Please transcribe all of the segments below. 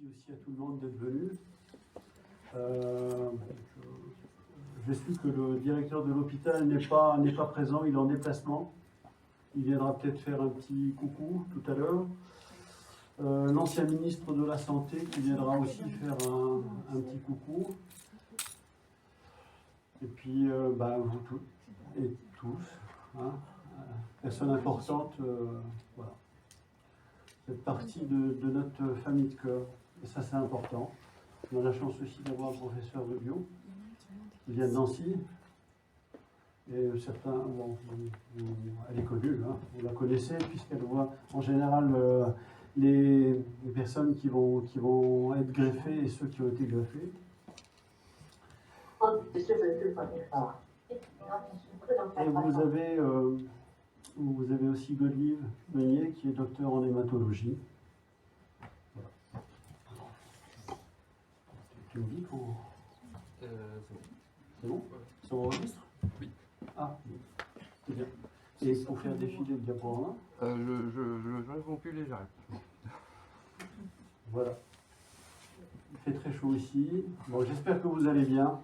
Merci aussi à tout le monde d'être venu. J'ai su que le directeur de l'hôpital n'est pas présent, il est en déplacement. Il viendra peut-être faire un petit coucou tout à l'heure. L'ancien ministre de la Santé qui viendra aussi faire un petit coucou. Et puis, vous toutes et tous, hein, personnes importantes, voilà. Faites partie de notre famille de cœur. Et ça, c'est important. On a la chance aussi d'avoir un professeur de bio qui vient de Nancy. Et certains, bon, elle est connue, hein, vous la connaissez, puisqu'elle voit en général les personnes qui vont être greffées et ceux qui ont été greffés. Et vous avez aussi Godelive Meunier, qui est docteur en hématologie. Voilà. Tu me dis qu'on... C'est bon? Ça enregistre? Oui. Ah, c'est bien. Et pour faire défiler le diaporama? Je réponds plus les j'arrête. Voilà. Il fait très chaud ici. Bon, j'espère que vous allez bien.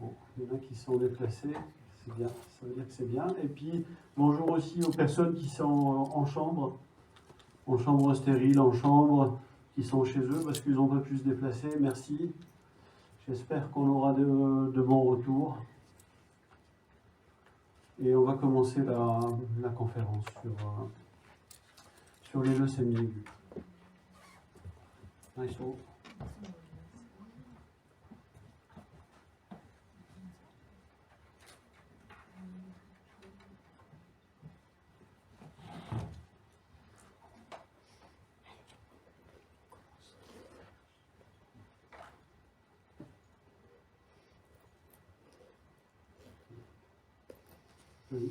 Bon, il y en a qui sont déplacés. C'est bien, ça veut dire que c'est bien. Et puis, bonjour aussi aux personnes qui sont en chambre stérile, en chambre, qui sont chez eux parce qu'ils n'ont pas pu se déplacer. Merci. J'espère qu'on aura de bons retours. Et on va commencer la conférence sur les leucémies aiguës. Oui.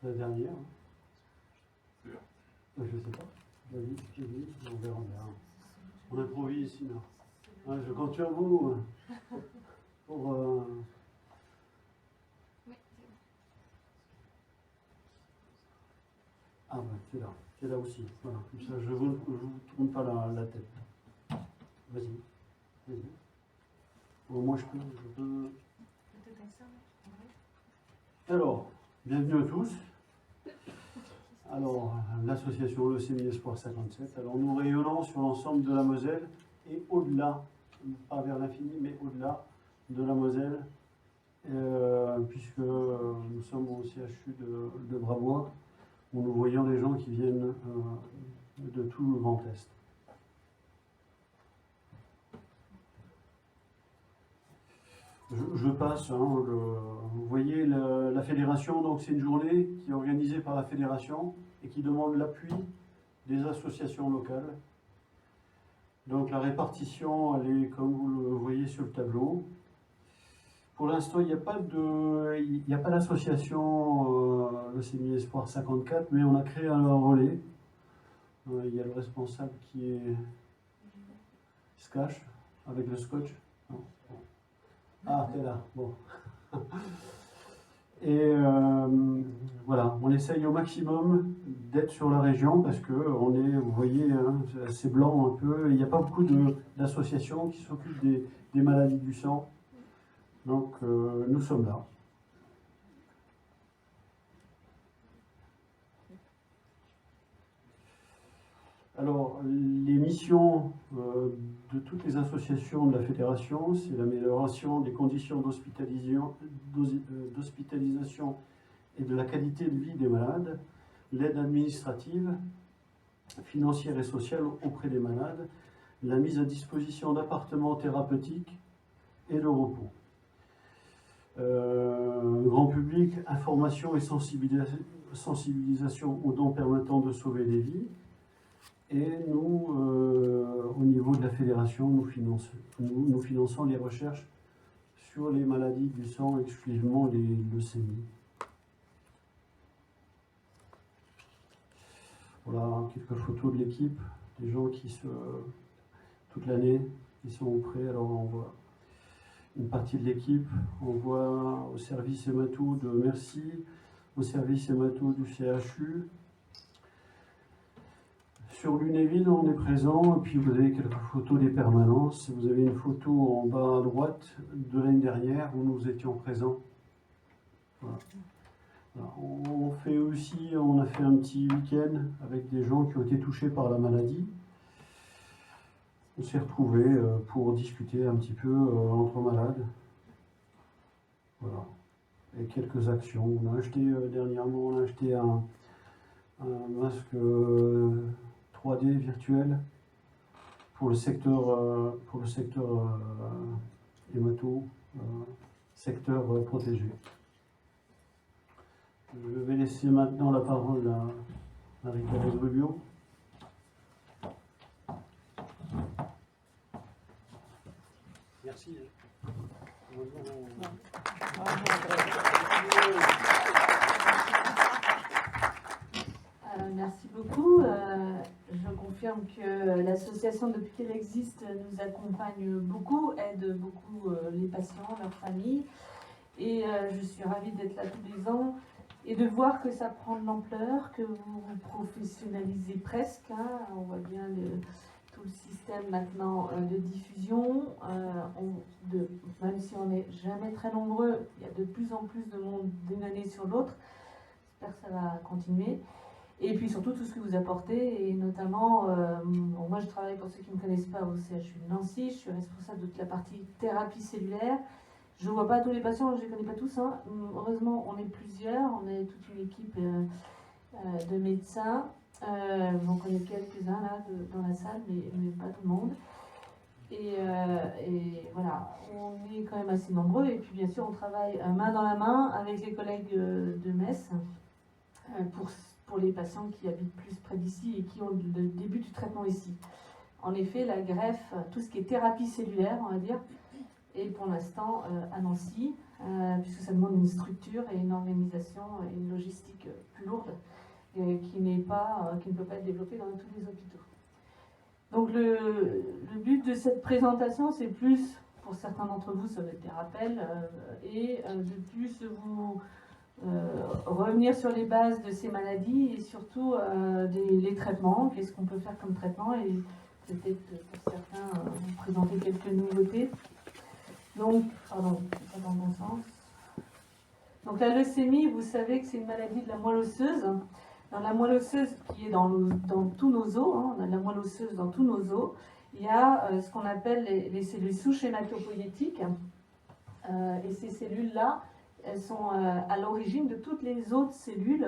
La dernière. Je sais pas. Vas-y, on verra bien. On improvise ici, là. Hein, je compte sur vous pour... Ah ben, c'est là aussi. Voilà. Comme ça, je vous tourne pas la tête. Vas-y. Bon, moi, je peux... Alors, bienvenue à tous. Alors, l'association Leucémie Espoir 57. Alors, nous rayonnons sur l'ensemble de la Moselle et au-delà, pas vers l'infini, mais au-delà de la Moselle, puisque nous sommes au CHU de Bravois, où nous voyons des gens qui viennent de tout le Grand Est. Je passe, hein, vous voyez la fédération, donc c'est une journée qui est organisée par la fédération et qui demande l'appui des associations locales. Donc la répartition, elle est comme vous le voyez sur le tableau. Pour l'instant, il n'y a pas d'association Leucémie Espoir 54, mais on a créé un relais. Il y a le responsable qui se cache avec le scotch. Non. Ah, t'es là, bon. Et voilà, on essaye au maximum d'être sur la région parce que on est, vous voyez, hein, c'est blanc un peu. Il n'y a pas beaucoup d'associations qui s'occupent des maladies du sang. Donc, nous sommes là. Alors, les missions de toutes les associations de la fédération, c'est l'amélioration des conditions d'hospitalisation et de la qualité de vie des malades, l'aide administrative, financière et sociale auprès des malades, la mise à disposition d'appartements thérapeutiques et le repos. Grand public, information et sensibilisation aux dons permettant de sauver des vies. Et nous, au niveau de la fédération, nous finançons les recherches sur les maladies du sang, exclusivement les leucémies. Voilà quelques photos de l'équipe, des gens qui toute l'année, qui sont auprès. Alors on voit une partie de l'équipe. On voit au service hémato de Merci, au service hémato du CHU. Sur Lunéville, on est présent, et puis vous avez quelques photos des permanences. Vous avez une photo en bas à droite de l'année dernière où nous étions présents. Voilà. Voilà. On a fait un petit week-end avec des gens qui ont été touchés par la maladie. On s'est retrouvés pour discuter un petit peu entre malades. Voilà. Et quelques actions. On a acheté dernièrement, un masque 3D virtuel pour le secteur hémato, secteur protégé. Je vais laisser maintenant la parole à Marie-Thérèse Rubio. Merci. Merci beaucoup. Je confirme que l'association, depuis qu'elle existe, nous accompagne beaucoup, aide beaucoup les patients, leurs familles. Et je suis ravie d'être là tous les ans et de voir que ça prend de l'ampleur, que vous vous professionnalisez presque. Hein. On voit bien tout le système maintenant de diffusion. Même si on n'est jamais très nombreux, il y a de plus en plus de monde d'une année sur l'autre. J'espère que ça va continuer. Et puis surtout tout ce que vous apportez, et notamment, moi je travaille, pour ceux qui ne me connaissent pas, au CHU de Nancy, je suis responsable de toute la partie thérapie cellulaire. Je ne vois pas tous les patients, je ne les connais pas tous, hein. Heureusement on est plusieurs, on est toute une équipe de médecins, j'en connais quelques-uns là dans la salle, mais pas tout le monde. Et voilà, on est quand même assez nombreux, et puis bien sûr on travaille main dans la main avec les collègues de Metz pour les patients qui habitent plus près d'ici et qui ont le début du traitement ici. En effet, la greffe, tout ce qui est thérapie cellulaire, on va dire, est pour l'instant à Nancy, puisque ça demande une structure et une organisation et une logistique plus lourde qui ne peut pas être développée dans tous les hôpitaux. Donc le but de cette présentation, c'est plus, pour certains d'entre vous, ça va être des rappels, et de plus vous revenir sur les bases de ces maladies et surtout les traitements, qu'est-ce qu'on peut faire comme traitement, et peut-être pour certains vous présenter quelques nouveautés. Donc, pardon, c'est pas dans le bon sens. Donc la leucémie, vous savez que c'est une maladie de la moelle osseuse. Dans la moelle osseuse qui est dans tous nos os, hein, on a de la moelle osseuse dans tous nos os, il y a ce qu'on appelle les cellules souches hématopoïétiques. Et ces cellules-là, elles sont à l'origine de toutes les autres cellules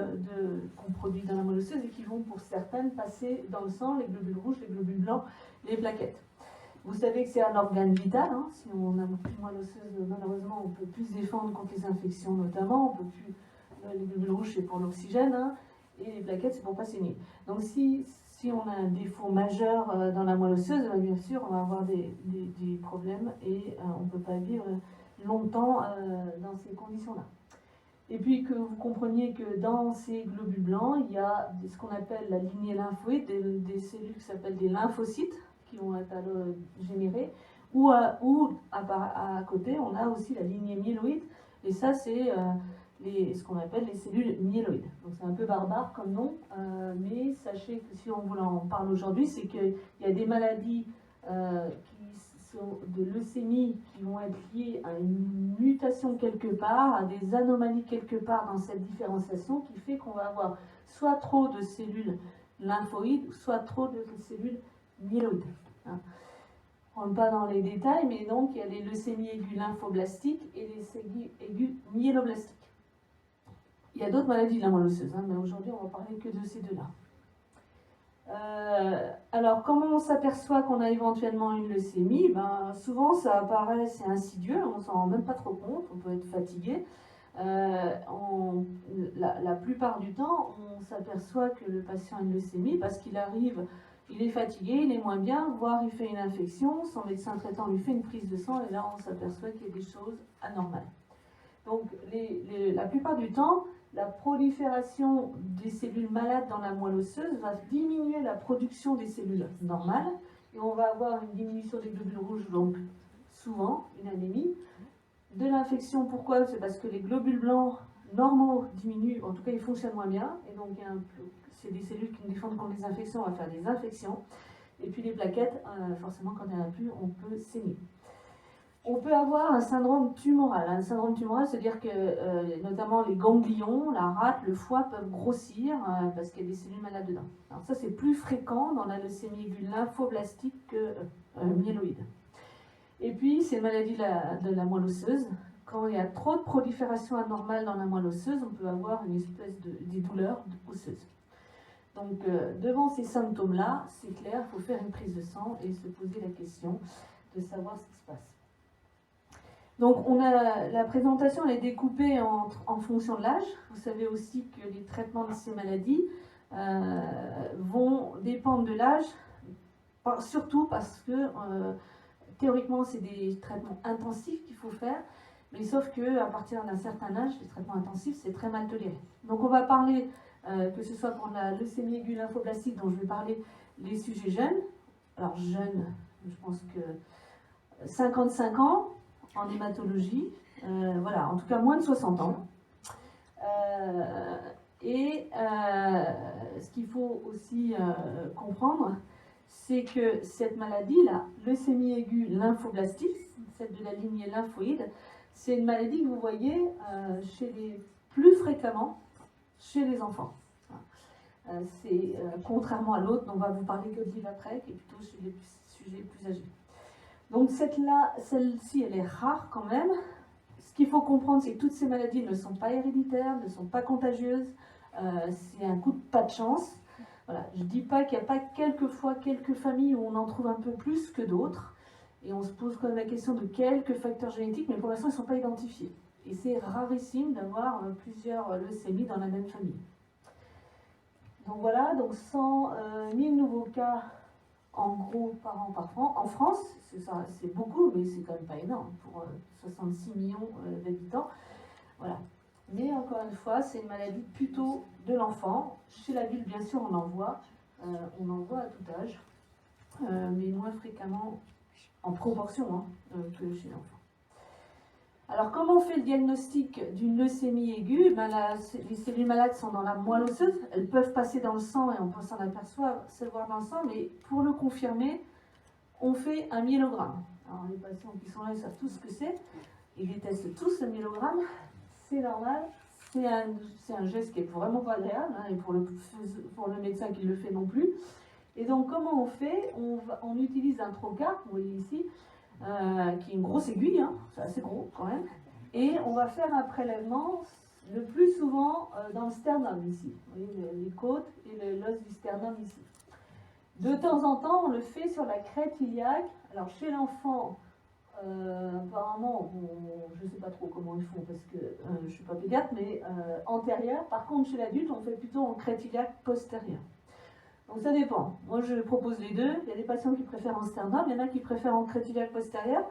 qu'on produit dans la moelle osseuse et qui vont pour certaines passer dans le sang, les globules rouges, les globules blancs, les plaquettes. Vous savez que c'est un organe vital, hein. Si on n'a plus de moelle osseuse, malheureusement, on ne peut plus se défendre contre les infections notamment, les globules rouges c'est pour l'oxygène, hein, et les plaquettes c'est pour ne pas saigner. Donc si on a un défaut majeur dans la moelle osseuse, bien sûr on va avoir des problèmes et on ne peut pas vivre longtemps dans ces conditions-là. Et puis que vous compreniez que dans ces globules blancs, il y a ce qu'on appelle la lignée lymphoïde, des cellules qui s'appellent des lymphocytes, qui vont être générées, ou à côté, on a aussi la lignée myéloïde, et ça c'est ce qu'on appelle les cellules myéloïdes. Donc c'est un peu barbare comme nom, mais sachez que si on vous en parle aujourd'hui, c'est qu'il y a des maladies de leucémie qui vont être liées à une mutation quelque part, à des anomalies quelque part dans cette différenciation qui fait qu'on va avoir soit trop de cellules lymphoïdes, soit trop de cellules myéloïdes. Hein. On ne rentre pas dans les détails, mais donc il y a les leucémies aiguës lymphoblastiques et les leucémies aiguës myéloblastiques. Il y a d'autres maladies de la moelle osseuse, hein, mais aujourd'hui on va parler que de ces deux-là. Alors, comment on s'aperçoit qu'on a éventuellement une leucémie? Souvent, ça apparaît, c'est insidieux, on ne s'en rend même pas trop compte, on peut être fatigué. La plupart du temps, on s'aperçoit que le patient a une leucémie parce qu'il arrive, il est fatigué, il est moins bien, voire il fait une infection, son médecin traitant lui fait une prise de sang et là, on s'aperçoit qu'il y a des choses anormales. Donc, la plupart du temps, la prolifération des cellules malades dans la moelle osseuse va diminuer la production des cellules normales et on va avoir une diminution des globules rouges, donc souvent une anémie. De l'infection, pourquoi? C'est parce que les globules blancs normaux diminuent, en tout cas ils fonctionnent moins bien, et donc c'est des cellules qui nous défendent contre les infections, on va faire des infections. Et puis les plaquettes, forcément quand il n'y en a plus, on peut saigner. On peut avoir un syndrome tumoral. Un syndrome tumoral, c'est-à-dire que notamment les ganglions, la rate, le foie peuvent grossir parce qu'il y a des cellules malades dedans. Alors ça, c'est plus fréquent dans la leucémie aiguë lymphoblastique que myéloïde. Et puis, c'est une maladie de la moelle osseuse. Quand il y a trop de prolifération anormale dans la moelle osseuse, on peut avoir une espèce des douleurs osseuses. Donc, devant ces symptômes-là, c'est clair, il faut faire une prise de sang et se poser la question de savoir ce qui se passe. Donc, la présentation elle est découpée en fonction de l'âge. Vous savez aussi que les traitements de ces maladies vont dépendre de l'âge, surtout parce que théoriquement, c'est des traitements intensifs qu'il faut faire, mais sauf qu'à partir d'un certain âge, les traitements intensifs, c'est très mal toléré. Donc, on va parler, que ce soit pour la leucémie aiguë lymphoblastique, dont je vais parler, les sujets jeunes. Alors, jeunes, je pense que 55 ans, en hématologie, voilà, en tout cas moins de 60 ans. Ce qu'il faut aussi comprendre, c'est que cette maladie, la leucémie aiguë lymphoblastique, celle de la lignée lymphoïde, c'est une maladie que vous voyez plus fréquemment chez les enfants. C'est contrairement à l'autre dont on va vous parler Godlive après, qui est plutôt chez les sujets plus âgés. Donc celle-ci, elle est rare quand même. Ce qu'il faut comprendre, c'est que toutes ces maladies ne sont pas héréditaires, ne sont pas contagieuses. C'est un coup de pas de chance. Voilà. Je ne dis pas qu'il n'y a pas quelquefois quelques familles où on en trouve un peu plus que d'autres. Et on se pose quand même la question de quelques facteurs génétiques, mais pour l'instant, ils ne sont pas identifiés. Et c'est rarissime d'avoir plusieurs leucémies dans la même famille. Donc voilà, donc 100 000 nouveaux cas en gros par an en France, c'est beaucoup, mais c'est quand même pas énorme pour 66 millions d'habitants. Voilà. Mais encore une fois, c'est une maladie plutôt de l'enfant. Chez l'adulte, bien sûr, on en voit à tout âge, mais moins fréquemment en proportion que chez l'enfant. Alors, comment on fait le diagnostic d'une leucémie aiguë? Les cellules malades sont dans la moelle osseuse, elles peuvent passer dans le sang et on peut s'en apercevoir, se voir dans le sang, mais pour le confirmer, on fait un myélogramme. Alors, les patients qui sont là, ils savent tous ce que c'est, ils détestent tous le myélogramme, c'est normal, c'est un geste qui est vraiment pas agréable, et pour le médecin qui le fait non plus. Et donc, comment on fait? On utilise un trocar, vous voyez ici, qui est une grosse aiguille, c'est assez gros quand même, et on va faire un prélèvement le plus souvent dans le sternum ici, vous voyez les côtes et l'os du sternum ici. De temps en temps, on le fait sur la crête iliaque. Alors chez l'enfant, apparemment, je ne sais pas trop comment ils font parce que je ne suis pas pédiatre, mais antérieure. Par contre, chez l'adulte, on fait plutôt en crête iliaque postérieure. Donc ça dépend. Moi, je propose les deux. Il y a des patients qui préfèrent en sternum, il y en a qui préfèrent en crête iliaque postérieure.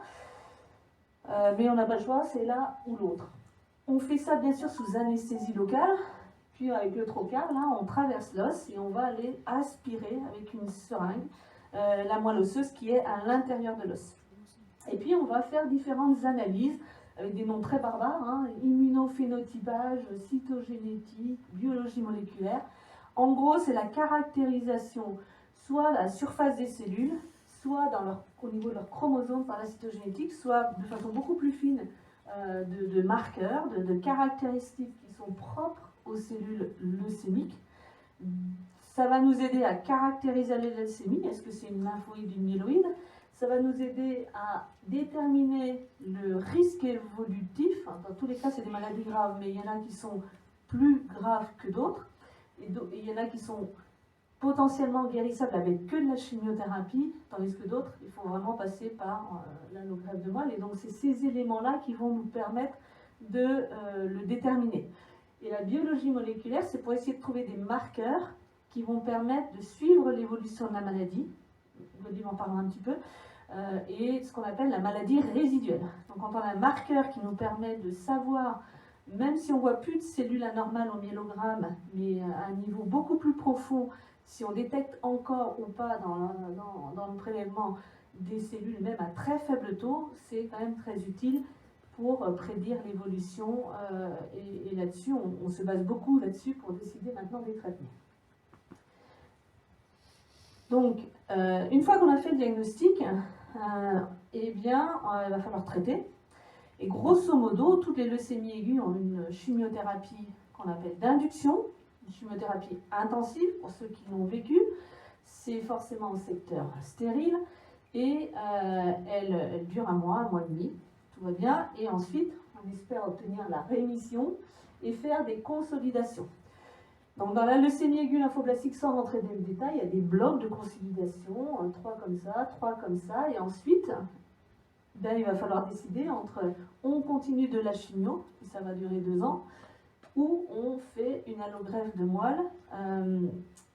Mais on n'a pas le choix, c'est l'un ou l'autre. On fait ça bien sûr sous anesthésie locale. Puis avec le trocar, là, on traverse l'os et on va aller aspirer avec une seringue la moelle osseuse qui est à l'intérieur de l'os. Et puis on va faire différentes analyses avec des noms très barbares, immunophénotypage, cytogénétique, biologie moléculaire. En gros, c'est la caractérisation, soit la surface des cellules, soit au niveau de leurs chromosomes par la cytogénétique, soit de façon beaucoup plus fine de marqueurs, de caractéristiques qui sont propres aux cellules leucémiques. Ça va nous aider à caractériser la leucémie. Est-ce que c'est une lymphoïde ou une myéloïde? Ça va nous aider à déterminer le risque évolutif. Dans tous les cas, c'est des maladies graves, mais il y en a qui sont plus graves que d'autres. Et il y en a qui sont potentiellement guérissables avec que de la chimiothérapie, tandis que d'autres, il faut vraiment passer par l'allogreffe de moelle. Et donc, c'est ces éléments-là qui vont nous permettre de le déterminer. Et la biologie moléculaire, c'est pour essayer de trouver des marqueurs qui vont permettre de suivre l'évolution de la maladie. Godlive en parlera un petit peu. Et ce qu'on appelle la maladie résiduelle. Donc, quand on a un marqueur qui nous permet de savoir, même si on ne voit plus de cellules anormales au myélogramme, mais à un niveau beaucoup plus profond, si on détecte encore ou pas dans le prélèvement des cellules, même à très faible taux, c'est quand même très utile pour prédire l'évolution. Et là-dessus, on se base beaucoup là-dessus pour décider maintenant des traitements. Donc, une fois qu'on a fait le diagnostic, eh bien, il va falloir traiter. Et grosso modo, toutes les leucémies aiguës ont une chimiothérapie qu'on appelle d'induction, une chimiothérapie intensive pour ceux qui l'ont vécu. C'est forcément au secteur stérile et elle dure un mois et demi, tout va bien. Et ensuite, on espère obtenir la rémission et faire des consolidations. Donc dans la leucémie aiguë lymphoblastique, sans rentrer dans le détail, il y a des blocs de consolidation, 3 comme ça, 3 comme ça, et ensuite, ben, il va falloir décider entre on continue de la chimio, et ça va durer 2 ans, ou on fait une allogreffe de moelle,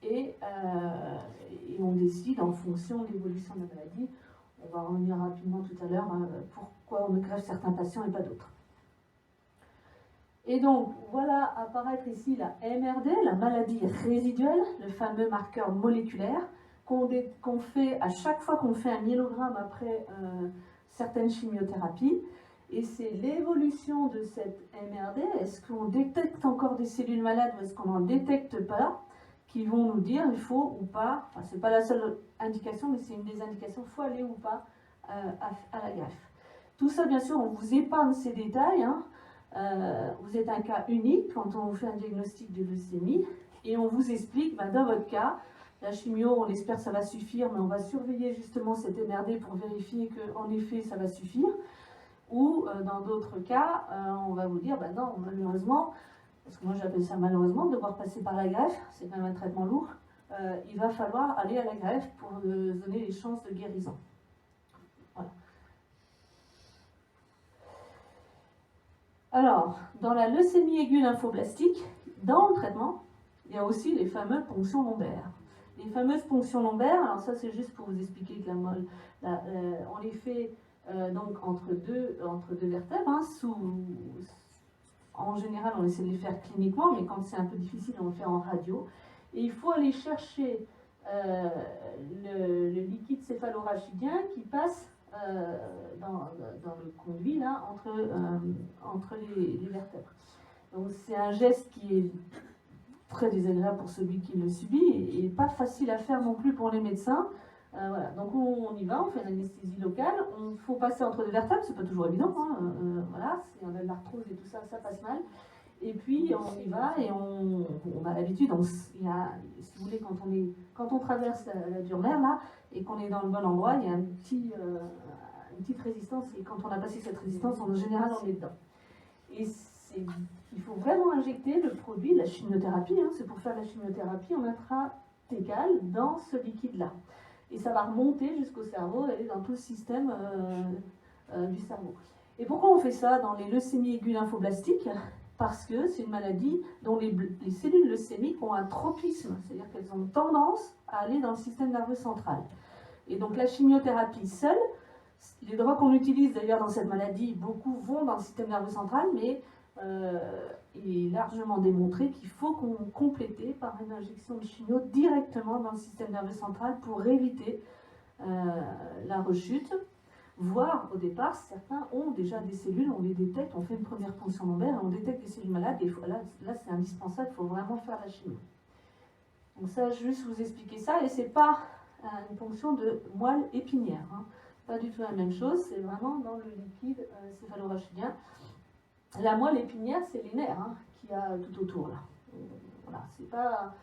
et on décide en fonction de l'évolution de la maladie. On va revenir rapidement tout à l'heure pourquoi on greffe certains patients et pas d'autres. Et donc, voilà apparaître ici la MRD, la maladie résiduelle, le fameux marqueur moléculaire qu'on fait à chaque fois qu'on fait un myélogramme après certaines chimiothérapies. Et c'est l'évolution de cette MRD, est-ce qu'on détecte encore des cellules malades ou est-ce qu'on n'en détecte pas, qui vont nous dire il faut ou pas, enfin, ce n'est pas la seule indication, mais c'est une des indications, il faut aller ou pas à la greffe. Tout ça, bien sûr, on vous épargne ces détails, hein. Vous êtes un cas unique quand on vous fait un diagnostic de leucémie et on vous explique, ben, dans votre cas, la chimio, on espère que ça va suffire, mais on va surveiller justement cette MRD pour vérifier qu'en effet ça va suffire. Ou dans d'autres cas, on va vous dire, ben non, malheureusement, parce que moi j'appelle ça malheureusement, devoir passer par la greffe, c'est quand même un traitement lourd, il va falloir aller à la greffe pour donner les chances de guérison. Voilà. Alors, dans la leucémie aiguë lymphoblastique, dans le traitement, il y a aussi les fameuses ponctions lombaires. Les fameuses ponctions lombaires, alors ça c'est juste pour vous expliquer que on les fait donc entre deux vertèbres, hein, en général on essaie de les faire cliniquement, mais quand c'est un peu difficile on le fait en radio. Et il faut aller chercher le liquide céphalorachidien qui passe dans le conduit là, entre les vertèbres. Donc c'est un geste qui est très désagréable pour celui qui le subit et pas facile à faire non plus pour les médecins. Voilà. Donc on y va, on fait une anesthésie locale, il faut passer entre les vertèbres, c'est pas toujours évident, hein. Voilà, si on a de l'arthrose et tout ça, ça passe mal. Et puis on y va et on a l'habitude, si vous voulez, quand on traverse la dure mer là, et qu'on est dans le bon endroit, il y a une petite résistance, et quand on a passé cette résistance, en général on est dedans. Et il faut vraiment injecter le produit, la chimiothérapie, hein, c'est pour faire la chimiothérapie en intrathécal dans ce liquide-là. Et ça va remonter jusqu'au cerveau, aller dans tout le système du cerveau. Et pourquoi on fait ça dans les leucémies aiguës lymphoblastiques? Parce que c'est une maladie dont les cellules leucémiques ont un tropisme, c'est-à-dire qu'elles ont tendance à aller dans le système nerveux central. Et donc la chimiothérapie seule, les drogues qu'on utilise d'ailleurs dans cette maladie, beaucoup vont dans le système nerveux central, mais il est largement démontré qu'il faut qu'on complète par une injection de chimio directement dans le système nerveux central pour éviter la rechute. Voire, au départ, certains ont déjà des cellules, on les détecte, on fait une première ponction lombaire et on détecte des cellules malades. Et là c'est indispensable, il faut vraiment faire la chimio. Donc ça, je vais juste vous expliquer ça. Et c'est pas une ponction de moelle épinière, hein. Pas du tout la même chose, c'est vraiment dans le liquide céphalorachidien. La moelle épinière, c'est les nerfs, hein, qu'il y a tout autour là. Voilà, c'est pas,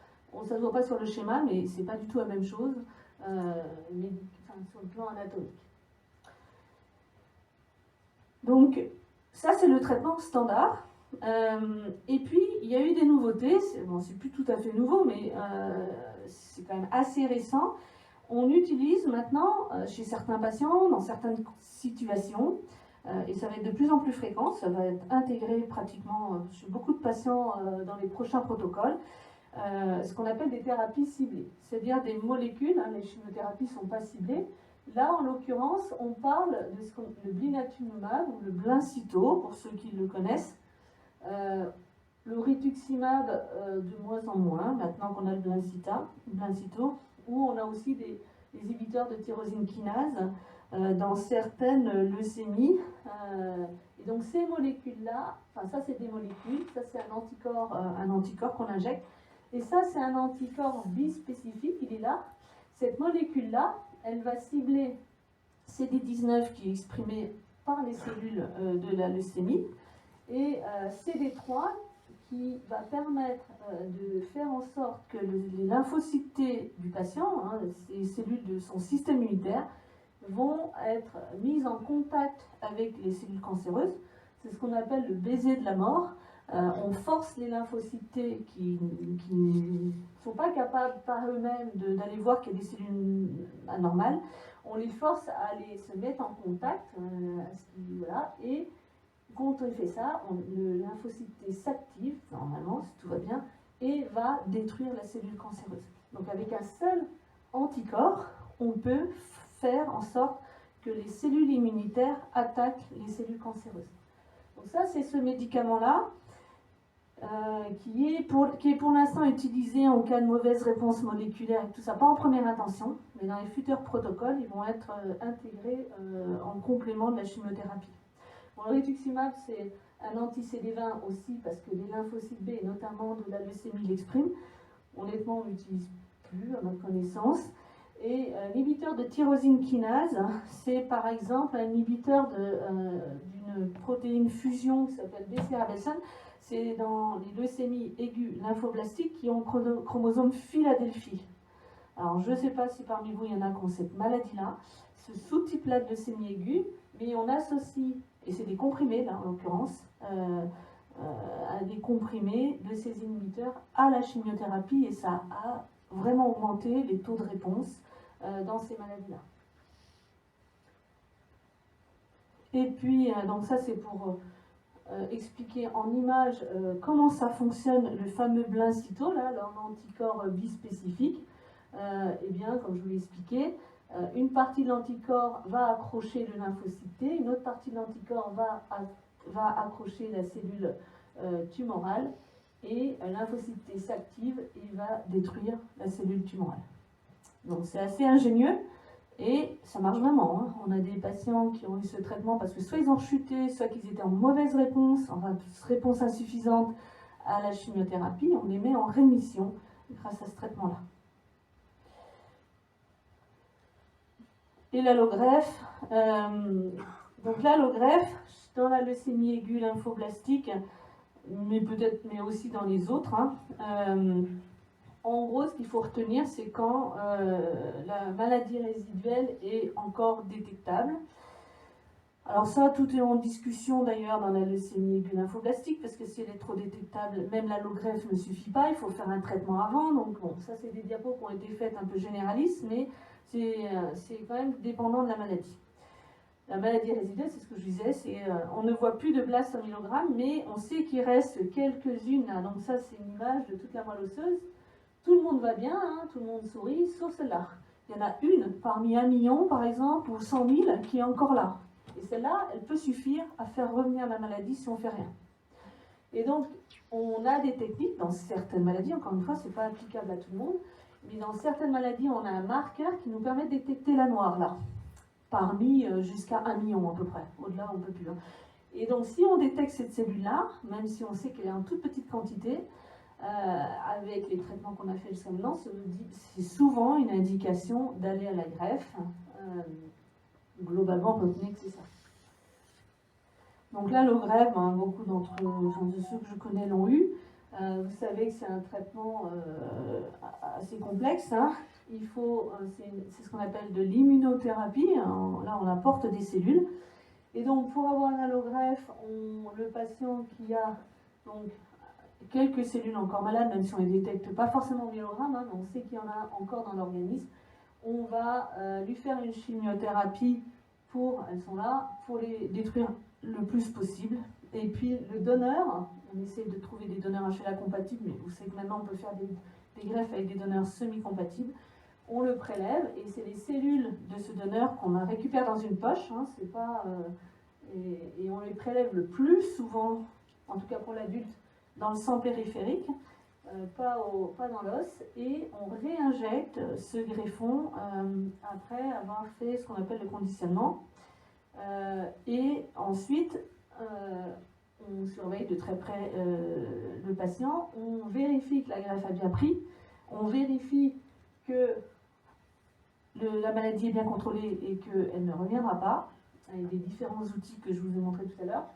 ça ne se voit pas sur le schéma, mais c'est pas du tout la même chose, sur le plan anatomique. Donc, ça c'est le traitement standard. Et puis, il y a eu des nouveautés. C'est plus tout à fait nouveau, mais c'est quand même assez récent. On utilise maintenant, chez certains patients, dans certaines situations, et ça va être de plus en plus fréquent, ça va être intégré pratiquement chez beaucoup de patients dans les prochains protocoles, ce qu'on appelle des thérapies ciblées, c'est-à-dire des molécules, hein, les chimiothérapies ne sont pas ciblées. Là, en l'occurrence, on parle de le blinatumomab ou le Blincito, pour ceux qui le connaissent. Le rituximab, de moins en moins, maintenant qu'on a le Blincito, où on a aussi les inhibiteurs de tyrosine kinase dans certaines leucémies. Et donc ces molécules-là, enfin ça c'est des molécules, ça c'est un anticorps qu'on injecte, et ça c'est un anticorps bispécifique, il est là. Cette molécule-là, elle va cibler CD19 qui est exprimé par les cellules de la leucémie, et CD3 qui va permettre de faire en sorte que les lymphocytes T du patient, hein, ces cellules de son système immunitaire, vont être mises en contact avec les cellules cancéreuses. C'est ce qu'on appelle le baiser de la mort. On force les lymphocytes T qui ne sont pas capables par eux-mêmes d'aller voir qu'il y a des cellules anormales. On les force à aller se mettre en contact, voilà, et quand on fait ça, le lymphocyte T s'active, normalement, si tout va bien, et va détruire la cellule cancéreuse. Donc avec un seul anticorps, on peut faire en sorte que les cellules immunitaires attaquent les cellules cancéreuses. Donc ça, c'est ce médicament-là qui est pour l'instant utilisé en cas de mauvaise réponse moléculaire et tout ça, pas en première intention, mais dans les futurs protocoles, ils vont être intégrés en complément de la chimiothérapie. Bon, le rituximab, c'est un anti-CD20 aussi parce que les lymphocytes B, et notamment de la leucémie, l'expriment. Honnêtement, on l'utilise plus à ma connaissance. Et l'inhibiteur de tyrosine kinase, c'est par exemple un inhibiteur d'une protéine fusion qui s'appelle BCR-ABL5. C'est dans les leucémies aiguës lymphoblastiques qui ont chromosome Philadelphie. Alors, je ne sais pas si parmi vous, il y en a qui ont cette maladie-là, ce sous-type-là de leucémie aiguë, mais on associe, et c'est des comprimés, là, en l'occurrence, des comprimés de ces inhibiteurs à la chimiothérapie, et ça a vraiment augmenté les taux de réponse dans ces maladies-là. Et puis, donc ça, c'est pour expliquer en image comment ça fonctionne, le fameux Blincito, là, l'anticorps bispécifique. Eh bien, comme je vous l'ai expliqué, une partie de l'anticorps va accrocher le lymphocyte T, une autre partie de l'anticorps va accrocher la cellule tumorale, et un lymphocyte T s'active et va détruire la cellule tumorale. Donc c'est assez ingénieux et ça marche vraiment. Hein. On a des patients qui ont eu ce traitement parce que soit ils ont chuté, soit qu'ils étaient en mauvaise réponse, enfin réponse insuffisante à la chimiothérapie. On les met en rémission grâce à ce traitement-là. Et l'allogreffe, donc l'allogreffe, dans la leucémie aiguë lymphoblastique, mais aussi dans les autres, hein, en gros, ce qu'il faut retenir, c'est quand la maladie résiduelle est encore détectable. Alors ça, tout est en discussion d'ailleurs dans la leucémie aiguë lymphoblastique, parce que si elle est trop détectable, même l'allogreffe ne suffit pas, il faut faire un traitement avant. Donc bon, ça c'est des diapos qui ont été faites un peu généralistes, mais c'est quand même dépendant de la maladie. La maladie résiduelle, c'est ce que je disais, on ne voit plus de blasts au myelogramme, mais on sait qu'il reste quelques-unes. Donc ça, c'est une image de toute la moelle osseuse. Tout le monde va bien, hein, tout le monde sourit, sauf celle-là. Il y en a une parmi 1 million, par exemple, ou 100 000, qui est encore là. Et celle-là, elle peut suffire à faire revenir la maladie si on ne fait rien. Et donc, on a des techniques dans certaines maladies, encore une fois, ce n'est pas applicable à tout le monde, mais dans certaines maladies, on a un marqueur qui nous permet de détecter la noire, là. Parmi jusqu'à 1 million à peu près. Au-delà, on ne peut plus. Hein. Et donc, si on détecte cette cellule-là, même si on sait qu'elle est en toute petite quantité, avec les traitements qu'on a fait jusqu'à maintenant, c'est souvent une indication d'aller à la greffe. Globalement, retenez que c'est ça. Donc l'allogreffe, beaucoup de ceux que je connais l'ont eu. Vous savez que c'est un traitement assez complexe. Hein. C'est ce qu'on appelle de l'immunothérapie. Là, on apporte des cellules. Et donc, pour avoir un allogreffe, le patient qui a donc, quelques cellules encore malades, même si on ne les détecte pas forcément au myelogramme, hein, mais on sait qu'il y en a encore dans l'organisme, on va lui faire une chimiothérapie elles sont là, pour les détruire le plus possible. Et puis le donneur, on essaie de trouver des donneurs HLA compatibles, mais vous savez que maintenant on peut faire des greffes avec des donneurs semi-compatibles. On le prélève et c'est les cellules de ce donneur qu'on récupère dans une poche. Hein, c'est pas, et on les prélève le plus souvent, en tout cas pour l'adulte, dans le sang périphérique. pas dans l'os, et on réinjecte ce greffon après avoir fait ce qu'on appelle le conditionnement. Et ensuite, on surveille de très près le patient, on vérifie que la greffe a bien pris, on vérifie que la maladie est bien contrôlée et qu'elle ne reviendra pas, avec des différents outils que je vous ai montrés tout à l'heure.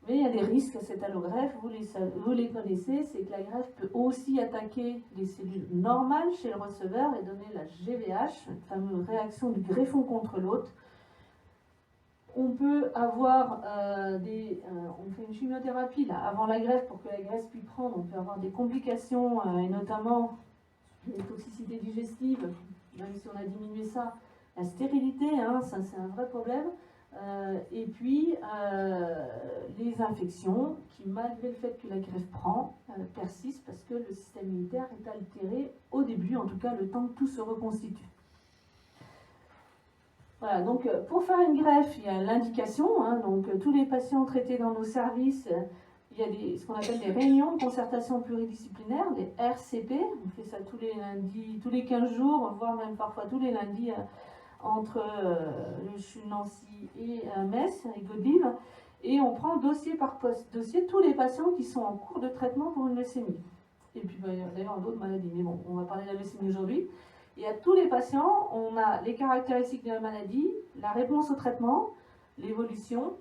Mais il y a des risques à cette allogreffe, vous les connaissez, c'est que la greffe peut aussi attaquer les cellules normales chez le receveur et donner la GVH, une fameuse réaction du greffon contre l'hôte. On peut avoir on fait une chimiothérapie là, avant la greffe pour que la greffe puisse prendre, on peut avoir des complications et notamment les toxicités digestives, même si on a diminué ça, la stérilité, ça c'est un vrai problème. Et puis les infections qui, malgré le fait que la greffe prend, persistent parce que le système immunitaire est altéré au début, en tout cas le temps que tout se reconstitue. Voilà, donc pour faire une greffe, il y a l'indication, donc tous les patients traités dans nos services, il y a ce qu'on appelle des réunions de concertation pluridisciplinaire, des RCP, on fait ça tous les lundis, tous les 15 jours, voire même parfois tous les lundis, entre le CHU Nancy et Metz, et Godlive, et on prend dossier par dossier tous les patients qui sont en cours de traitement pour une leucémie. Et puis d'ailleurs d'autres maladies, mais bon, on va parler de la leucémie aujourd'hui. Et à tous les patients, on a les caractéristiques de la maladie, la réponse au traitement, l'évolution,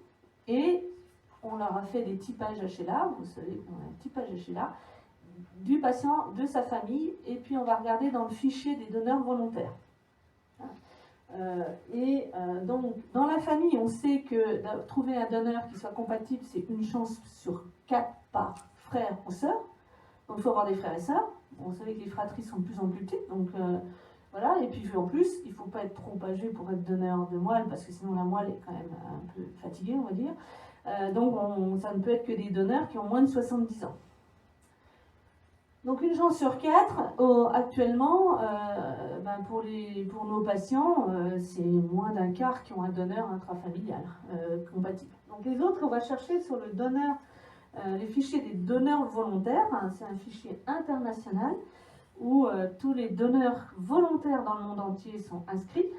et on leur a fait des typages HLA, vous savez qu'on a un typage HLA, du patient, de sa famille, et puis on va regarder dans le fichier des donneurs volontaires. Donc, dans la famille, on sait que trouver un donneur qui soit compatible, c'est une chance sur 4 par frère ou sœur. Donc, il faut avoir des frères et sœurs. On savait que les fratries sont de plus en plus petites, donc voilà. Et puis, en plus, il ne faut pas être trop âgé pour être donneur de moelle, parce que sinon la moelle est quand même un peu fatiguée, on va dire. Donc, ça ne peut être que des donneurs qui ont moins de 70 ans. Donc une chance sur 4, actuellement, pour nos patients, c'est moins d'un quart qui ont un donneur intrafamilial compatible. Donc les autres, on va chercher sur le donneur, les fichiers des donneurs volontaires, c'est un fichier international où tous les donneurs volontaires dans le monde entier sont inscrits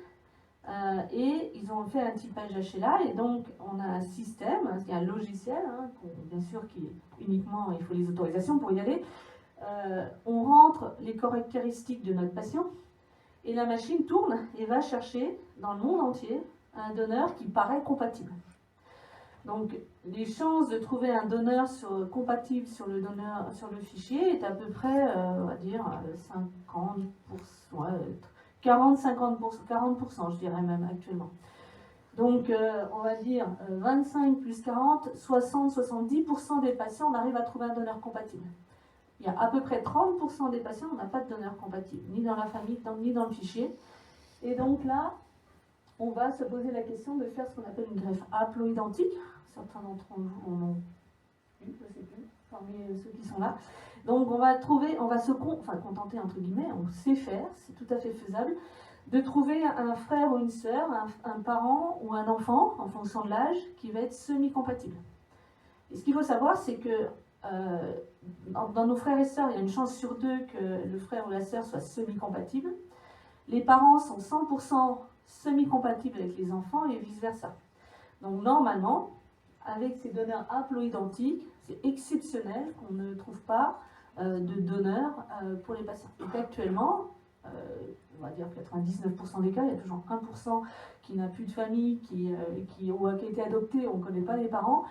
et ils ont fait un typage HLA et donc on a un système, c'est un logiciel, bien sûr qui est uniquement, il faut les autorisations pour y aller. On rentre les caractéristiques de notre patient et la machine tourne et va chercher dans le monde entier un donneur qui paraît compatible. Donc les chances de trouver un donneur compatible sur le fichier est à peu près, on va dire, 40-50%, je dirais même actuellement. Donc on va dire 25 plus 40, 60-70% des patients, on arrive à trouver un donneur compatible. Il y a à peu près 30% des patients, on n'a pas de donneur compatible, ni dans la famille, ni dans le fichier. Et donc là, on va se poser la question de faire ce qu'on appelle une greffe haploïdentique. Certains d'entre vous en ont eu, je ne sais plus, parmi ceux qui sont là. Donc on va se contenter, entre guillemets, on sait faire, c'est tout à fait faisable, de trouver un frère ou une sœur, un parent ou un enfant, en fonction de l'âge, qui va être semi-compatible. Et ce qu'il faut savoir, c'est que dans nos frères et sœurs, il y a une chance sur 2 que le frère ou la sœur soit semi-compatible. Les parents sont 100% semi-compatibles avec les enfants et vice-versa. Donc normalement, avec ces donneurs haploïdentiques, c'est exceptionnel qu'on ne trouve pas de donneurs pour les patients. Donc actuellement, on va dire 99% des cas, il y a toujours 1% qui n'a plus de famille, qui a été adopté, on ne connaît pas les parents,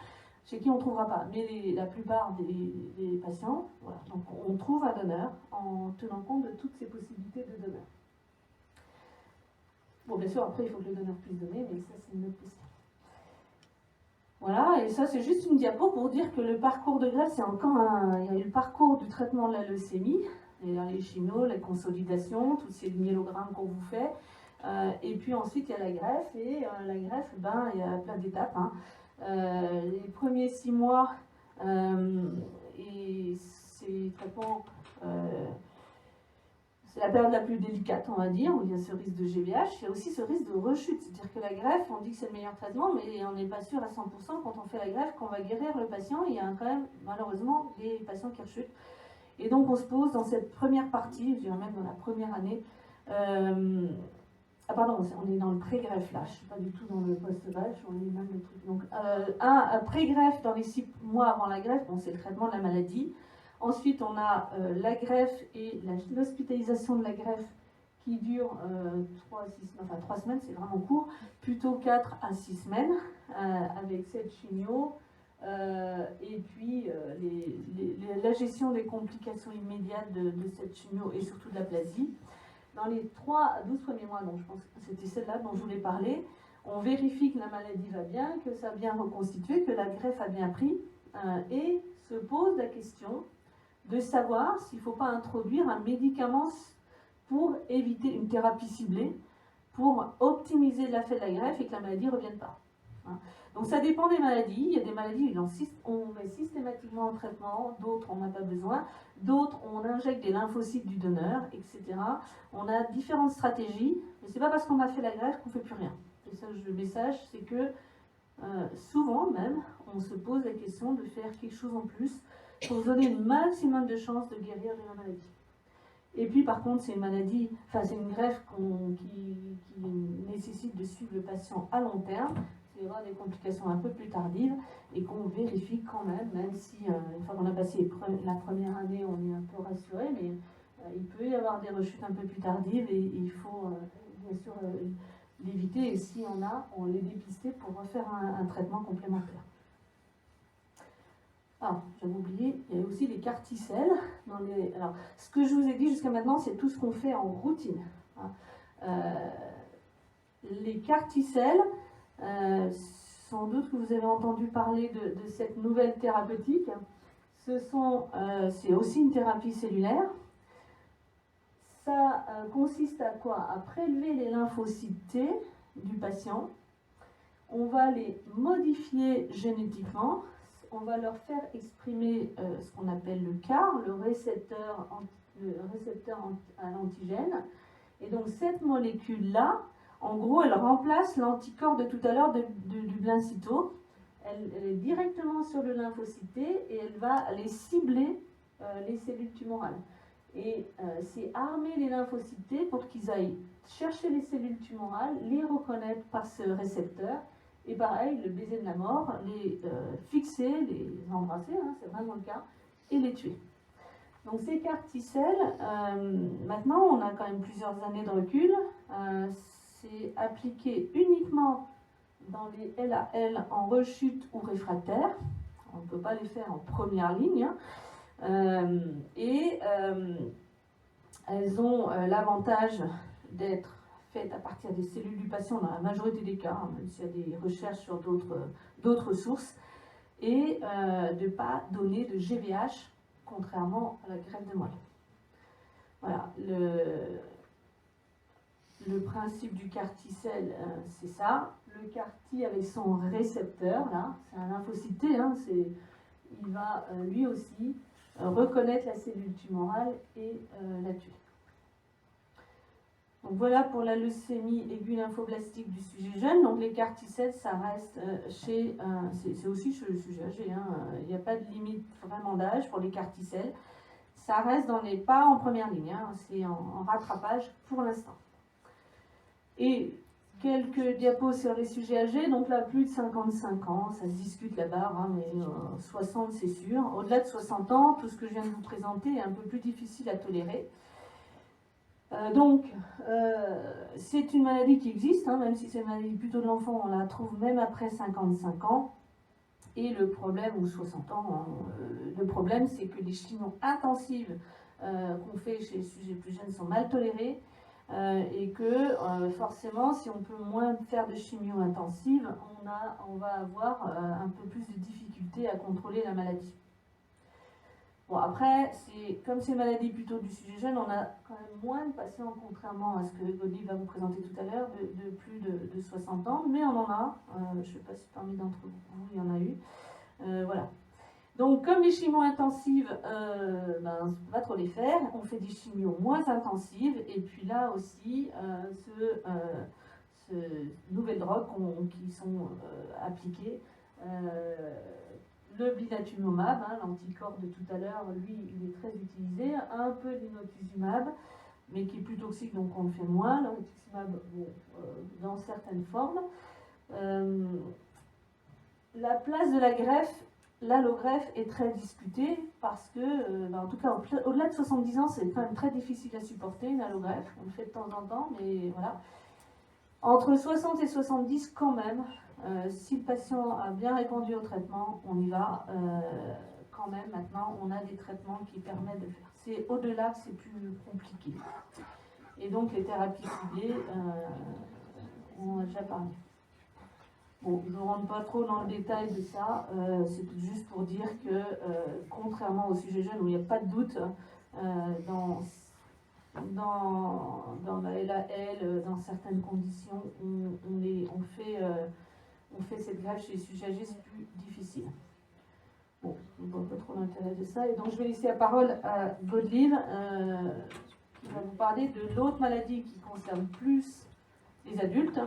chez qui on ne trouvera pas. Mais la plupart des patients, voilà, donc on trouve un donneur en tenant compte de toutes ces possibilités de donneurs. Bon, bien sûr, après, il faut que le donneur puisse donner, mais ça, c'est une autre question. Voilà, et ça, c'est juste une diapo pour dire que le parcours de greffe, c'est encore il y a eu le parcours du traitement de la leucémie, les chimios, la consolidation, tous ces myélogrammes qu'on vous fait. Et puis ensuite, il y a la greffe, et la greffe, il y a plein d'étapes. Les premiers 6 mois, et ces traitements, c'est la période la plus délicate, on va dire, où il y a ce risque de GVH. Il y a aussi ce risque de rechute, c'est-à-dire que la greffe, on dit que c'est le meilleur traitement, mais on n'est pas sûr à 100% quand on fait la greffe qu'on va guérir le patient. Il y a quand même, malheureusement, des patients qui rechutent. Et donc on se pose dans cette première partie, je dirais même dans la première année, ah pardon, on est dans le pré-greffe là, je ne suis pas du tout dans le post-greffe, on est même le truc. Donc un pré-greffe dans les 6 mois avant la greffe, bon, c'est le traitement de la maladie. Ensuite on a la greffe et l'hospitalisation de la greffe qui dure 3 semaines, c'est vraiment court, plutôt 4 à 6 semaines, avec cette chimio, et puis la gestion des complications immédiates de cette chimio et surtout de l'aplasie. Dans les 3 à 12 premiers mois, donc je pense que c'était celle-là dont je voulais parler, on vérifie que la maladie va bien, que ça a bien reconstitué, que la greffe a bien pris, et se pose la question de savoir s'il ne faut pas introduire un médicament pour éviter une thérapie ciblée, pour optimiser l'effet de la greffe et que la maladie ne revienne pas. Donc ça dépend des maladies. Il y a des maladies où on met systématiquement en traitement, d'autres on n'a pas besoin, d'autres on injecte des lymphocytes du donneur, etc. On a différentes stratégies, mais ce n'est pas parce qu'on a fait la greffe qu'on ne fait plus rien. Et ça, le message, c'est que souvent même, on se pose la question de faire quelque chose en plus pour donner le maximum de chances de guérir de la maladie. Et puis par contre, c'est une maladie, enfin c'est une greffe qui nécessite de suivre le patient à long terme. Il y aura des complications un peu plus tardives et qu'on vérifie quand même si une fois qu'on a passé la première année, on est un peu rassuré, mais il peut y avoir des rechutes un peu plus tardives et il faut bien sûr l'éviter et si on les dépister pour refaire un traitement complémentaire. Ah, j'avais oublié, il y a aussi les carticelles. Alors, ce que je vous ai dit jusqu'à maintenant, c'est tout ce qu'on fait en routine. Les carticelles, sans doute que vous avez entendu parler de cette nouvelle thérapeutique. C'est aussi une thérapie cellulaire. Ça consiste à quoi? À prélever les lymphocytes T du patient. On va les modifier génétiquement. On va leur faire exprimer ce qu'on appelle le CAR, le récepteur à l'antigène. Et donc cette molécule-là, en gros, elle remplace l'anticorps de tout à l'heure du Blincyto. Elle est directement sur le lymphocyte et elle va aller cibler les cellules tumorales. Et c'est armer les lymphocytes pour qu'ils aillent chercher les cellules tumorales, les reconnaître par ce récepteur. Et pareil, le baiser de la mort, les fixer, les embrasser, hein, c'est vraiment le cas, et les tuer. Donc ces carticelles, maintenant on a quand même plusieurs années de recul, c'est appliqué uniquement dans les LAL en rechute ou réfractaire, on ne peut pas les faire en première ligne, elles ont l'avantage d'être faites à partir des cellules du patient dans la majorité des cas, hein, même s'il y a des recherches sur d'autres sources, et de ne pas donner de GVH, contrairement à la greffe de moelle. Voilà, le principe du carticelle, c'est ça. Le carti avec son récepteur, là, c'est un lymphocyte T, hein, il va lui aussi reconnaître la cellule tumorale et la tuer. Donc voilà pour la leucémie aiguë lymphoblastique du sujet jeune. Donc les carticelles, ça reste c'est aussi chez le sujet âgé. Hein, il n'y a pas de limite vraiment d'âge pour les carticelles. Ça reste pas en première ligne, hein, c'est en rattrapage pour l'instant. Et quelques diapos sur les sujets âgés. Donc là, plus de 55 ans, ça se discute là-bas, hein, mais 60 c'est sûr. Au-delà de 60 ans, tout ce que je viens de vous présenter est un peu plus difficile à tolérer. C'est une maladie qui existe, hein, même si c'est une maladie plutôt de l'enfant, on la trouve même après 55 ans. Et le problème, ou 60 ans, le problème c'est que les chimios intensives qu'on fait chez les sujets plus jeunes sont mal tolérées et que forcément, si on peut moins faire de chimio intensive, on va avoir un peu plus de difficultés à contrôler la maladie. Bon, après, comme c'est une maladie plutôt du sujet jeune, on a quand même moins de patients, contrairement à ce que Godly va vous présenter tout à l'heure, de plus de 60 ans, mais on en a, je ne sais pas si parmi d'entre vous, il y en a eu. Voilà. Donc, comme les chimios intensives, on ne peut pas trop les faire, on fait des chimios moins intensives, et puis là aussi, nouvelles drogues qui sont appliquées, Le blinatumomab, l'anticorps de tout à l'heure, lui, il est très utilisé. Un peu d'inotuzumab, mais qui est plus toxique, donc on le fait moins. L'inotuzumab, dans certaines formes. La place de la greffe, l'allogreffe est très discutée parce que, en tout cas, au-delà de 70 ans, c'est quand même très difficile à supporter une allogreffe. On le fait de temps en temps, mais voilà. Entre 60 et 70, quand même, si le patient a bien répondu au traitement, on y va. Quand même, maintenant, on a des traitements qui permettent de le faire. C'est au-delà que c'est plus compliqué. Et donc, les thérapies ciblées, on en a déjà parlé. Bon, je ne rentre pas trop dans le détail de ça, c'est juste pour dire que, contrairement au sujet jeune où il n'y a pas de doute, dans la LAL, dans certaines conditions, on fait cette greffe chez les sujets âgés, c'est plus difficile. Bon, je ne vois pas trop l'intérêt de ça. Et donc, je vais laisser la parole à Godelive, qui va vous parler de l'autre maladie qui concerne plus les adultes,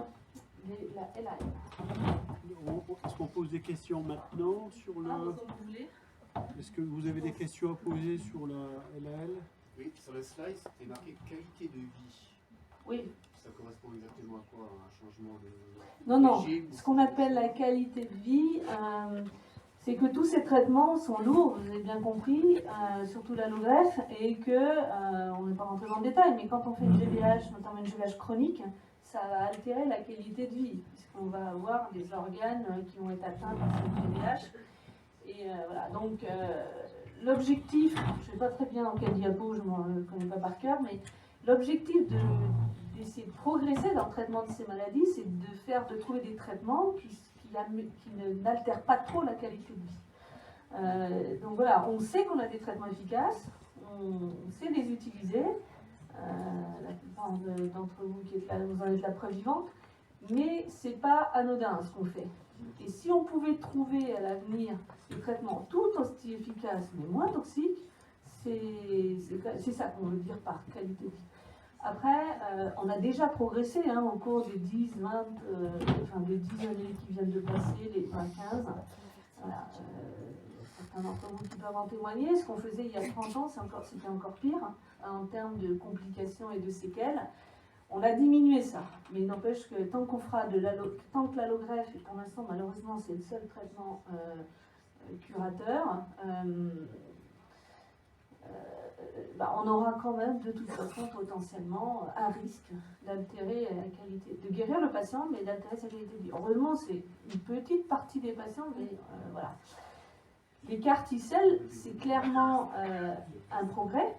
la LAL. Est-ce qu'on pose des questions maintenant sur le... Comme vous voulez. Est-ce que vous avez des questions à poser sur la LAL? Oui, sur le slide, c'était marqué qualité de vie. Oui. Ça correspond exactement à quoi? Un changement de... Non. régime? Ce qu'on appelle la qualité de vie, c'est que tous ces traitements sont lourds, vous avez bien compris, surtout l'allogreffe, et que, on n'est pas rentré dans le détail, mais quand on fait une GVH, notamment une GVH chronique, ça va altérer la qualité de vie, puisqu'on va avoir des organes qui vont être atteints par cette GVH. Et voilà, donc l'objectif, je ne sais pas très bien dans quel diapo, je ne le connais pas par cœur, mais l'objectif d'essayer de progresser dans le traitement de ces maladies, c'est de trouver des traitements qui n'altèrent pas trop la qualité de vie. Donc voilà, on sait qu'on a des traitements efficaces, on sait les utiliser. La plupart d'entre vous qui êtes là, vous en êtes la preuve vivante, mais c'est pas anodin ce qu'on fait. Et si on pouvait trouver à l'avenir des traitements tout aussi efficaces mais moins toxiques, c'est ça qu'on veut dire par qualité de vie. Après, on a déjà progressé au cours des 10, 20, des 10 années qui viennent de passer, les 20-15. Voilà, certains d'entre vous qui peuvent en témoigner. Ce qu'on faisait il y a 30 ans, c'était encore pire en termes de complications et de séquelles. On a diminué ça, mais il n'empêche que tant que l'allogreffe, et pour l'instant malheureusement c'est le seul traitement curateur, on aura quand même de toute façon potentiellement un risque d'altérer la qualité, de guérir le patient, mais d'altérer sa qualité de vie. Heureusement, c'est une petite partie des patients, mais voilà. Les CAR-T-cells, c'est clairement un progrès,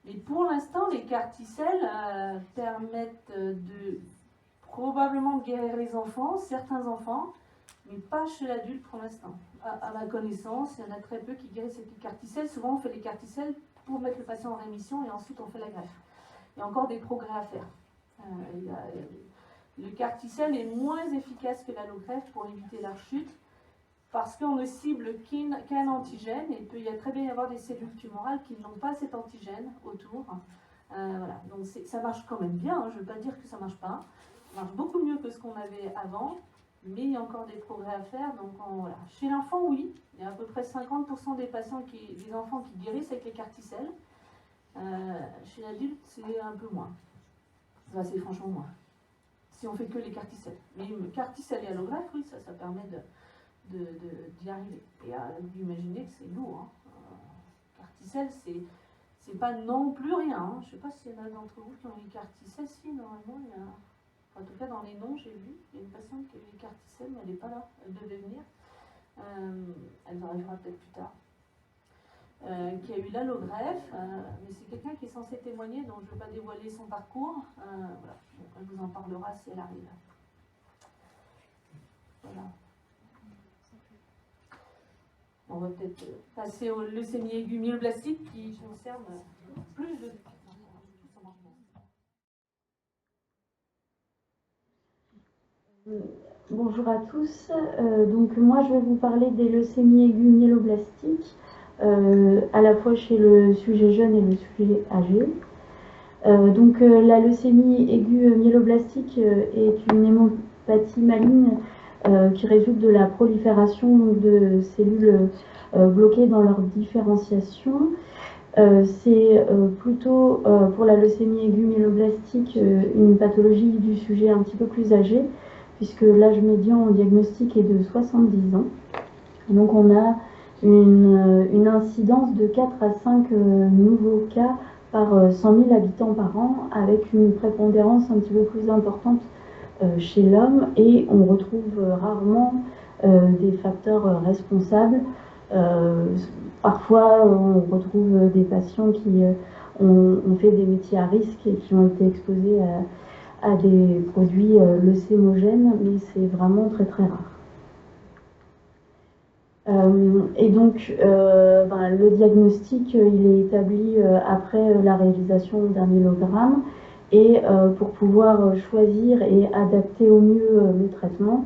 mais pour l'instant, les CAR-T-cells permettent de probablement guérir les enfants, certains enfants, mais pas chez l'adulte pour l'instant. À ma connaissance, il y en a très peu qui guérissent avec les CAR-T-cells. Souvent, on fait les CAR-T-cells pour mettre le patient en rémission et ensuite on fait la greffe. Il y a encore des progrès à faire. Le CAR-T-cell est moins efficace que l'allogreffe pour éviter la rechute parce qu'on ne cible qu'un antigène et il peut très bien y avoir des cellules tumorales qui n'ont pas cet antigène autour. Voilà. Donc ça marche quand même bien, je ne veux pas dire que ça ne marche pas. Ça marche beaucoup mieux que ce qu'on avait avant, mais il y a encore des progrès à faire. Donc voilà. Chez l'enfant, oui, il y a à peu près 50% des enfants qui guérissent avec les CAR-T-cells. Chez l'adulte, c'est un peu moins. Enfin, c'est franchement moins. Si on fait que les CAR-T-cells. Mais CAR-T-cell et allogreffe, oui, ça permet d'y arriver. Et vous imaginez que c'est lourd. CAR-T-cell, c'est pas non plus rien. Je ne sais pas s'il y en a d'entre vous qui ont eu CAR-T-cell. Si, normalement, il y a... En tout cas, dans les noms, j'ai vu, il y a une patiente qui a eu les CAR-T-cell, mais elle n'est pas là. Elle devait venir. Elle arrivera peut-être plus tard. Qui a eu l'allogreffe, mais c'est quelqu'un qui est censé témoigner, donc je ne vais pas dévoiler son parcours. Voilà. Bon, elle vous en parlera si elle arrive. Voilà. On va peut-être passer au leucémie aiguë myéloblastique qui concerne plus de... Bonjour à tous. Donc moi je vais vous parler des leucémies aiguës myéloblastiques, à la fois chez le sujet jeune et le sujet âgé. La leucémie aiguë myéloblastique est une hémopathie maligne qui résulte de la prolifération de cellules bloquées dans leur différenciation. C'est plutôt pour la leucémie aiguë myéloblastique une pathologie du sujet un petit peu plus âgé, puisque l'âge médian au diagnostic est de 70 ans. Donc on a une incidence de 4 à 5 nouveaux cas par 100 000 habitants par an, avec une prépondérance un petit peu plus importante chez l'homme, et on retrouve rarement des facteurs responsables. Parfois, on retrouve des patients qui ont fait des métiers à risque et qui ont été exposés à des produits leucémogènes, mais c'est vraiment très très rare. Et donc, le diagnostic, il est établi après la réalisation d'un myélogramme, et pour pouvoir choisir et adapter au mieux le traitement,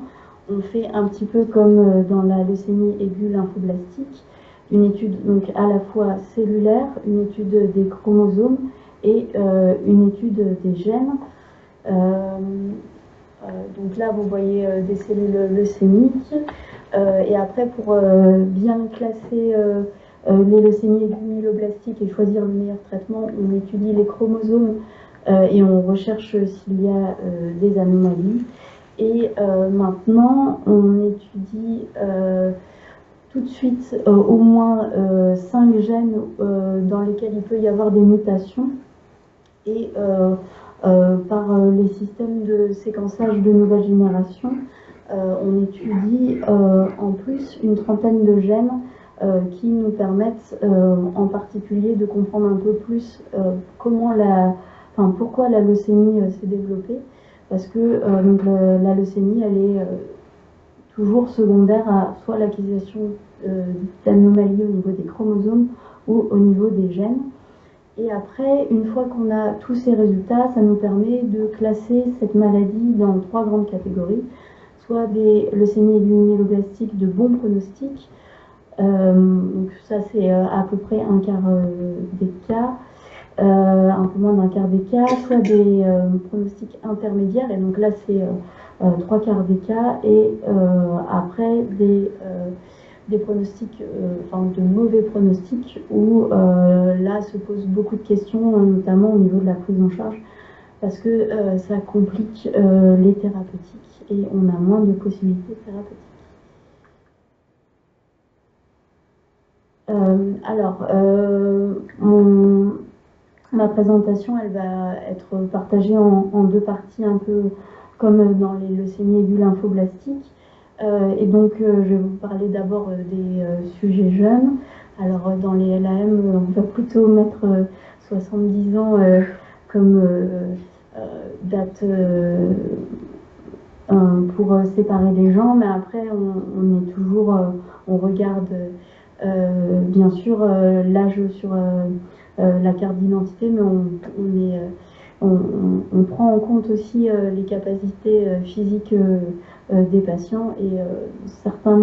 on fait un petit peu comme dans la leucémie aiguë lymphoblastique, une étude donc à la fois cellulaire, une étude des chromosomes et une étude des gènes. Donc là, vous voyez des cellules leucémiques. Et après, pour bien classer les leucémies aiguës myéloblastiques et choisir le meilleur traitement, on étudie les chromosomes et on recherche s'il y a des anomalies. Et maintenant, on étudie tout de suite au moins 5 gènes dans lesquels il peut y avoir des mutations. Et par les systèmes de séquençage de nouvelle génération, on étudie en plus une trentaine de gènes qui nous permettent en particulier de comprendre un peu plus pourquoi la leucémie s'est développée. Parce que la leucémie, elle est toujours secondaire à soit l'acquisition d'anomalies au niveau des chromosomes ou au niveau des gènes. Et après, une fois qu'on a tous ces résultats, ça nous permet de classer cette maladie dans 3 grandes catégories, soit des leucémies aiguës myéloblastiques de bon pronostic, donc ça c'est à peu près un quart des cas, un peu moins d'un quart des cas, soit des pronostics intermédiaires, et donc là c'est 3 quarts des cas, et après des pronostics, de mauvais pronostics, où là se posent beaucoup de questions, notamment au niveau de la prise en charge, parce que ça complique les thérapeutiques et on a moins de possibilités thérapeutiques. Ma présentation, elle va être partagée en 2 parties, un peu comme dans les leucémies aiguës lymphoblastiques. Et donc, je vais vous parler d'abord des sujets jeunes. Alors, dans les LAM, on va plutôt mettre 70 ans comme date pour séparer les gens, mais après, on est toujours, on regarde bien sûr l'âge sur la carte d'identité, mais on prend en compte aussi les capacités physiques des patients, et certains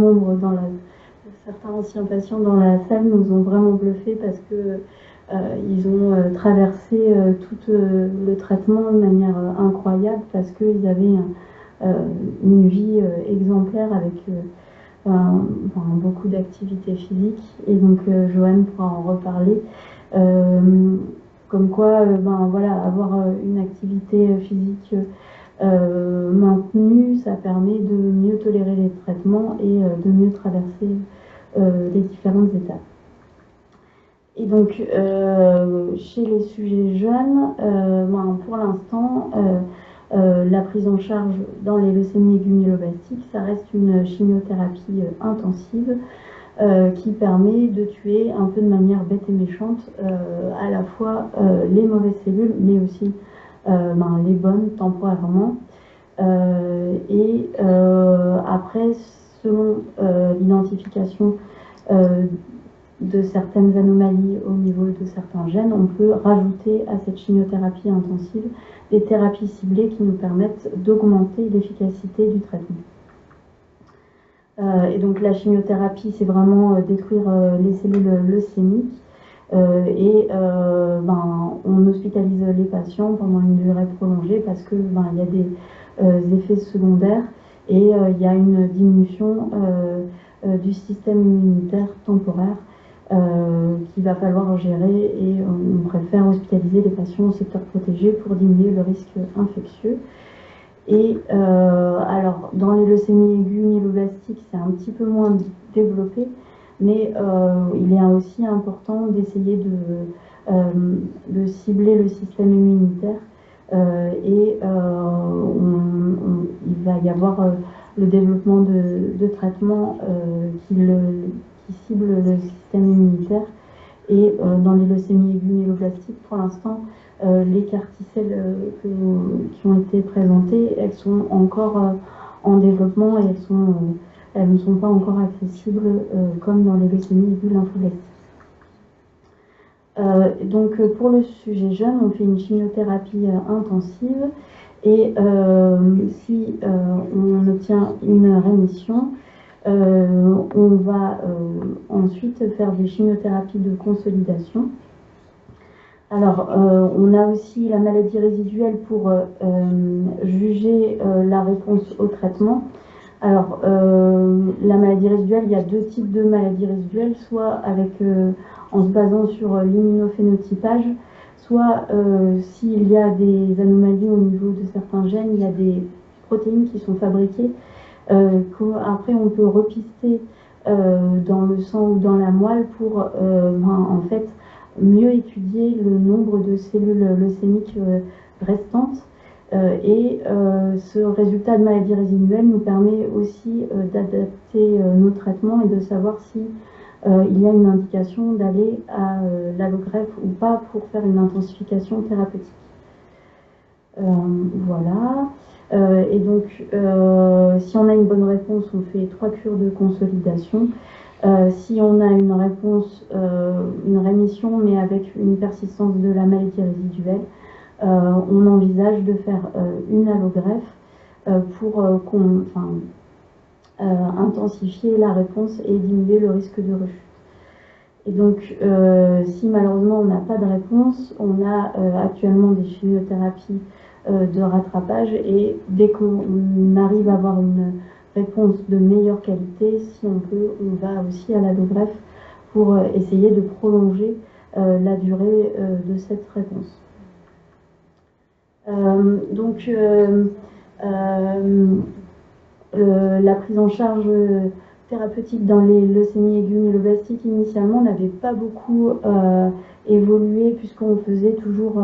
anciens patients dans la salle nous ont vraiment bluffé parce que ils ont traversé tout le traitement de manière incroyable, parce qu'ils avaient une vie exemplaire avec beaucoup d'activités physiques, et donc Joanne pourra en reparler. Comme quoi, avoir une activité physique maintenue, ça permet de mieux tolérer les traitements et de mieux traverser les différentes étapes. Et donc, chez les sujets jeunes, pour l'instant, la prise en charge dans les leucémies aiguës myéloblastiques, ça reste une chimiothérapie intensive qui permet de tuer un peu de manière bête et méchante à la fois les mauvaises cellules, mais aussi les bonnes temporairement. Et après, selon l'identification de certaines anomalies au niveau de certains gènes, on peut rajouter à cette chimiothérapie intensive des thérapies ciblées qui nous permettent d'augmenter l'efficacité du traitement. Et donc la chimiothérapie, c'est vraiment détruire les cellules leucémiques, et on hospitalise les patients pendant une durée prolongée parce que il y a des effets secondaires, et il y a une diminution du système immunitaire temporaire qu'il va falloir gérer, et on préfère hospitaliser les patients au secteur protégé pour diminuer le risque infectieux. Et alors, dans les leucémies aiguës myéloblastiques, c'est un petit peu moins développé, mais il est aussi important d'essayer de cibler le système immunitaire, et il va y avoir le développement de traitements qui ciblent le système immunitaire. Et dans les leucémies aiguës myéloblastiques, pour l'instant, les CAR-T-cells qui ont été présentées, elles sont encore en développement, et elles ne sont pas encore accessibles comme dans les leucémies aiguës lymphoblastiques. Donc pour le sujet jeune, on fait une chimiothérapie intensive, et si on obtient une rémission, on va ensuite faire des chimiothérapies de consolidation. Alors, on a aussi la maladie résiduelle pour juger la réponse au traitement. Alors, la maladie résiduelle, il y a deux types de maladies résiduelles, soit en se basant sur l'immunophénotypage, soit s'il y a des anomalies au niveau de certains gènes, il y a des protéines qui sont fabriquées, qu'après on peut repister dans le sang ou dans la moelle pour en fait mieux étudier le nombre de cellules leucémiques restantes. Et ce résultat de maladie résiduelle nous permet aussi d'adapter nos traitements et de savoir si il y a une indication d'aller à l'allogreffe ou pas pour faire une intensification thérapeutique. Voilà. Et donc, si on a une bonne réponse, on fait 3 cures de consolidation. Si on a une réponse, une rémission, mais avec une persistance de la maladie résiduelle, on envisage de faire une allogreffe pour intensifier la réponse et diminuer le risque de rechute. Et donc, si malheureusement on n'a pas de réponse, on a actuellement des chimiothérapies de rattrapage, et dès qu'on arrive à avoir une réponse de meilleure qualité, si on peut, on va aussi à l'allogreffe pour essayer de prolonger la durée de cette réponse. Donc, la prise en charge thérapeutique dans les leucémies aiguës myéloblastiques, initialement, n'avait pas beaucoup évolué, puisqu'on faisait toujours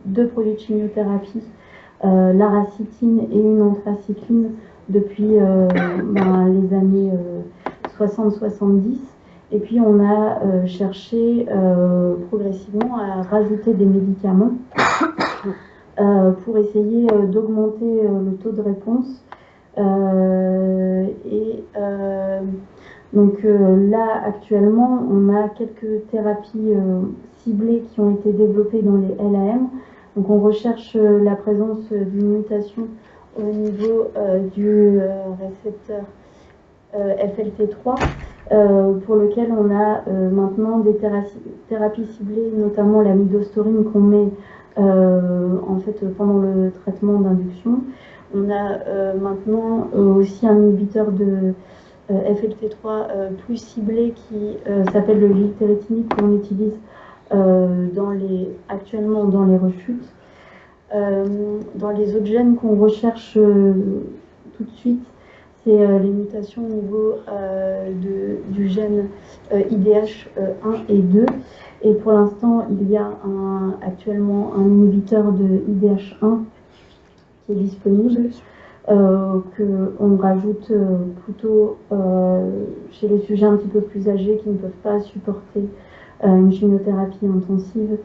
2 produits de chimiothérapie, l'aracitine et une anthracycline, depuis les années 60-70. Et puis on a cherché progressivement à rajouter des médicaments pour essayer d'augmenter le taux de réponse. Donc là, actuellement, on a quelques thérapies ciblées qui ont été développées dans les LAM. Donc on recherche la présence d'une mutation au niveau du récepteur FLT3, pour lequel on a maintenant des thérapies ciblées, notamment la midostaurin qu'on met en fait pendant le traitement d'induction. On a maintenant aussi un inhibiteur de FLT3 plus ciblé qui s'appelle le gilteritinib, qu'on utilise actuellement dans les rechutes. Dans les autres gènes qu'on recherche tout de suite, c'est les mutations au niveau du gène IDH1 et 2. Et pour l'instant, il y a actuellement un inhibiteur de IDH1 qui est disponible, qu'on rajoute plutôt chez les sujets un petit peu plus âgés qui ne peuvent pas supporter une chimiothérapie intensive.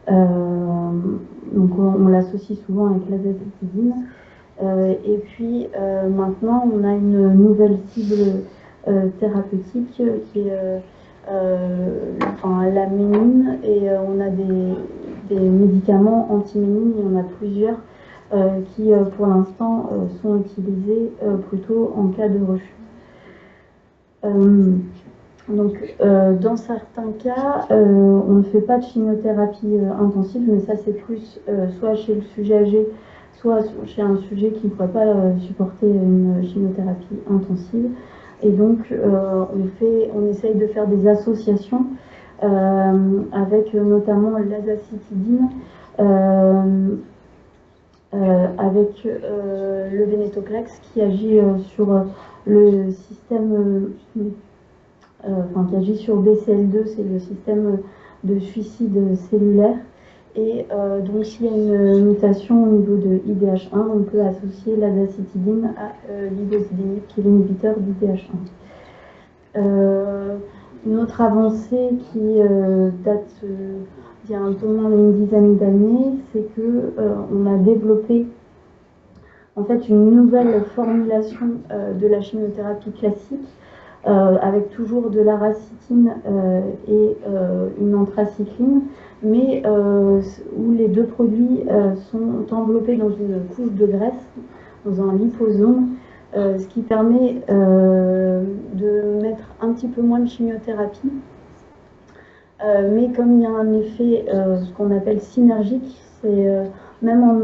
Donc on l'associe souvent avec l'azathidzine. Et puis maintenant, on a une nouvelle cible thérapeutique qui est la ménine, et on a des médicaments anti-ménine, il y en a plusieurs qui pour l'instant sont utilisés plutôt en cas de rechute. Donc dans certains cas, on ne fait pas de chimiothérapie intensive, mais ça c'est plus soit chez le sujet âgé, soit chez un sujet qui ne pourrait pas supporter une chimiothérapie intensive. Et donc, on essaye de faire des associations avec notamment l'azacitidine, avec le venetoclax qui agit sur le système, qui agit sur BCL2, c'est le système de suicide cellulaire. Et donc, s'il y a une mutation au niveau de IDH1, on peut associer l'azacitidine à l'ivosidenib, qui est l'inhibiteur d'IDH1. Une autre avancée qui date d'il y a un peu moins d'une dizaine d'années, c'est que on a développé en fait une nouvelle formulation de la chimiothérapie classique, avec toujours de l'aracitine et une anthracycline, mais où les deux produits sont enveloppés dans une couche de graisse, dans un liposome, ce qui permet de mettre un petit peu moins de chimiothérapie. Mais comme il y a un effet, ce qu'on appelle synergique, c'est même en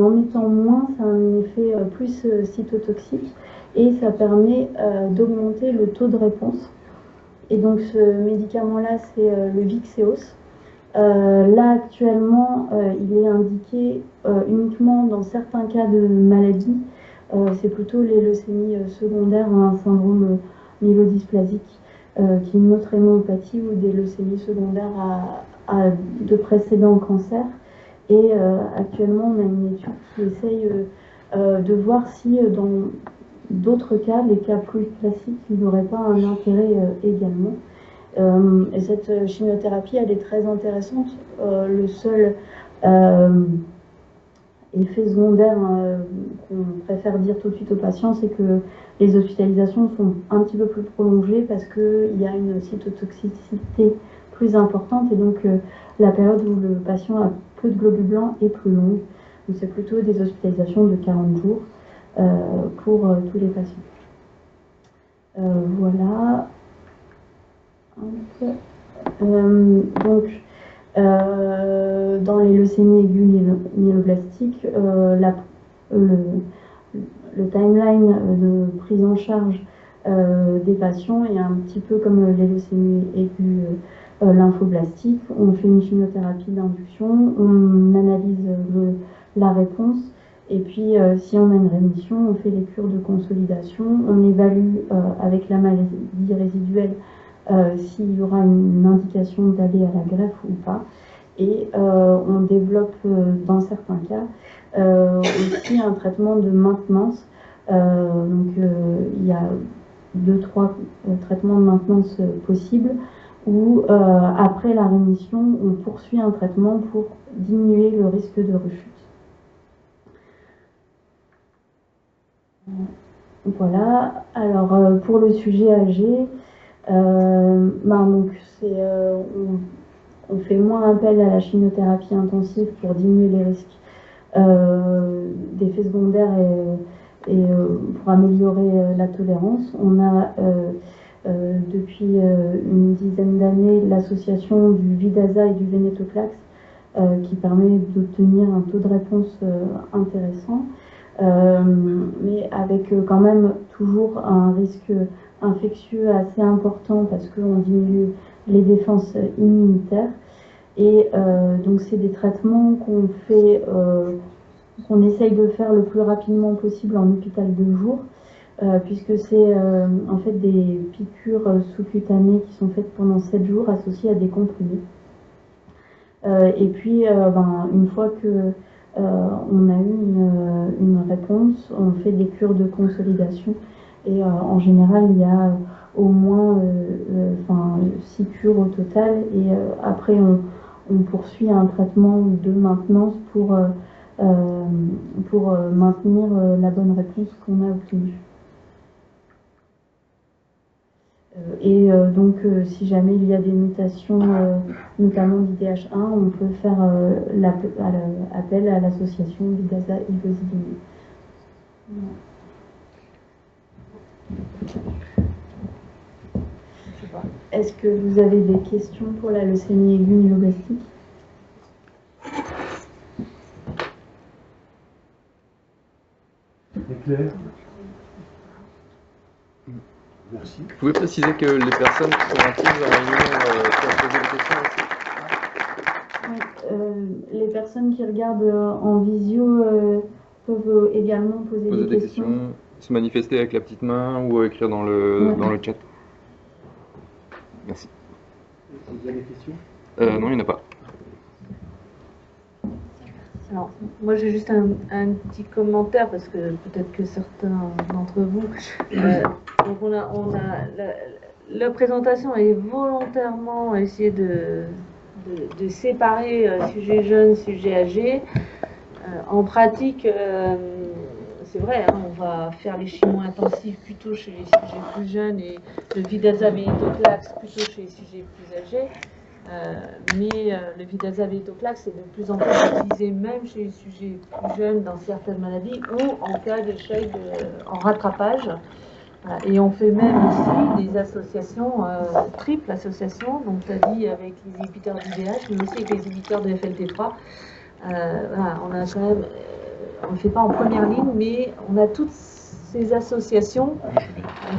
mettant moins, ça a un effet plus cytotoxique, et ça permet d'augmenter le taux de réponse. Et donc ce médicament-là, c'est le Vyxeos. Là actuellement, il est indiqué uniquement dans certains cas de maladie. C'est plutôt les leucémies secondaires à un syndrome myélodysplasique, qui est une autre hémopathie, ou des leucémies secondaires à de précédents cancers. Et actuellement, on a une étude qui essaye de voir si dans d'autres cas, les cas plus classiques, il n'y aurait pas un intérêt également. Et cette chimiothérapie, elle est très intéressante. Le seul effet secondaire qu'on préfère dire tout de suite aux patients, c'est que les hospitalisations sont un petit peu plus prolongées parce qu'il y a une cytotoxicité plus importante, et donc la période où le patient a peu de globules blancs est plus longue. Donc c'est plutôt des hospitalisations de 40 jours pour tous les patients. Voilà. Donc, dans les leucémies aiguës myéloblastiques, le timeline de prise en charge des patients est un petit peu comme les leucémies aiguës lymphoblastiques. On fait une chimiothérapie d'induction, on analyse la réponse, et puis si on a une rémission, on fait les cures de consolidation, on évalue avec la maladie résiduelle s'il y aura une indication d'aller à la greffe ou pas. Et on développe dans certains cas aussi un traitement de maintenance. Donc il y a 2-3 traitements de maintenance possibles, où après la rémission, on poursuit un traitement pour diminuer le risque de rechute. Voilà. Alors pour le sujet âgé, donc on fait moins appel à la chimiothérapie intensive pour diminuer les risques d'effets secondaires et pour améliorer la tolérance. On a depuis une dizaine d'années l'association du Vidaza et du Venetoclax qui permet d'obtenir un taux de réponse intéressant, mais avec quand même toujours un risque infectieux assez important parce qu'on diminue les défenses immunitaires. Et donc c'est des traitements qu'on fait, qu'on essaye de faire le plus rapidement possible en hôpital de jour, puisque c'est en fait des piqûres sous-cutanées qui sont faites pendant 7 jours associées à des comprimés. Et puis une fois que on a eu une réponse, on fait des cures de consolidation, et en général il y a au moins 6 cures au total, et après on poursuit un traitement de maintenance pour maintenir la bonne réponse qu'on a obtenue. Et donc si jamais il y a des mutations, notamment d'IDH1, on peut faire appel à l'association Vidaza ivosidenib. Est-ce que vous avez des questions pour la leucémie aiguë myéloblastique? C'est clair. Merci. Vous pouvez préciser que les personnes qui sont en Teams en réunion peuvent poser des questions aussi? Oui, les personnes qui regardent en visio peuvent également poser des questions. Se manifester avec la petite main ou écrire dans le chat. Merci. Vous avez des questions? Non, il n'y en a pas. Alors, moi j'ai juste un petit commentaire parce que peut-être que certains d'entre vous. Donc la présentation est volontairement essayé de séparer sujet jeune, sujet âgé. En pratique, c'est vrai, hein, on va faire les chimo-intensifs plutôt chez les sujets plus jeunes et le Vidaza-Venetoclax plutôt chez les sujets plus âgés. Mais le Vidaza-Venetoclax est de plus en plus utilisé même chez les sujets plus jeunes dans certaines maladies ou en cas d'échec en rattrapage. Voilà. Et on fait même aussi des associations, triples associations, donc tu as dit avec les inhibiteurs d'IDH, mais aussi avec les inhibiteurs de FLT3. Voilà, on a quand même, on ne le fait pas en première ligne, mais on a toutes ces associations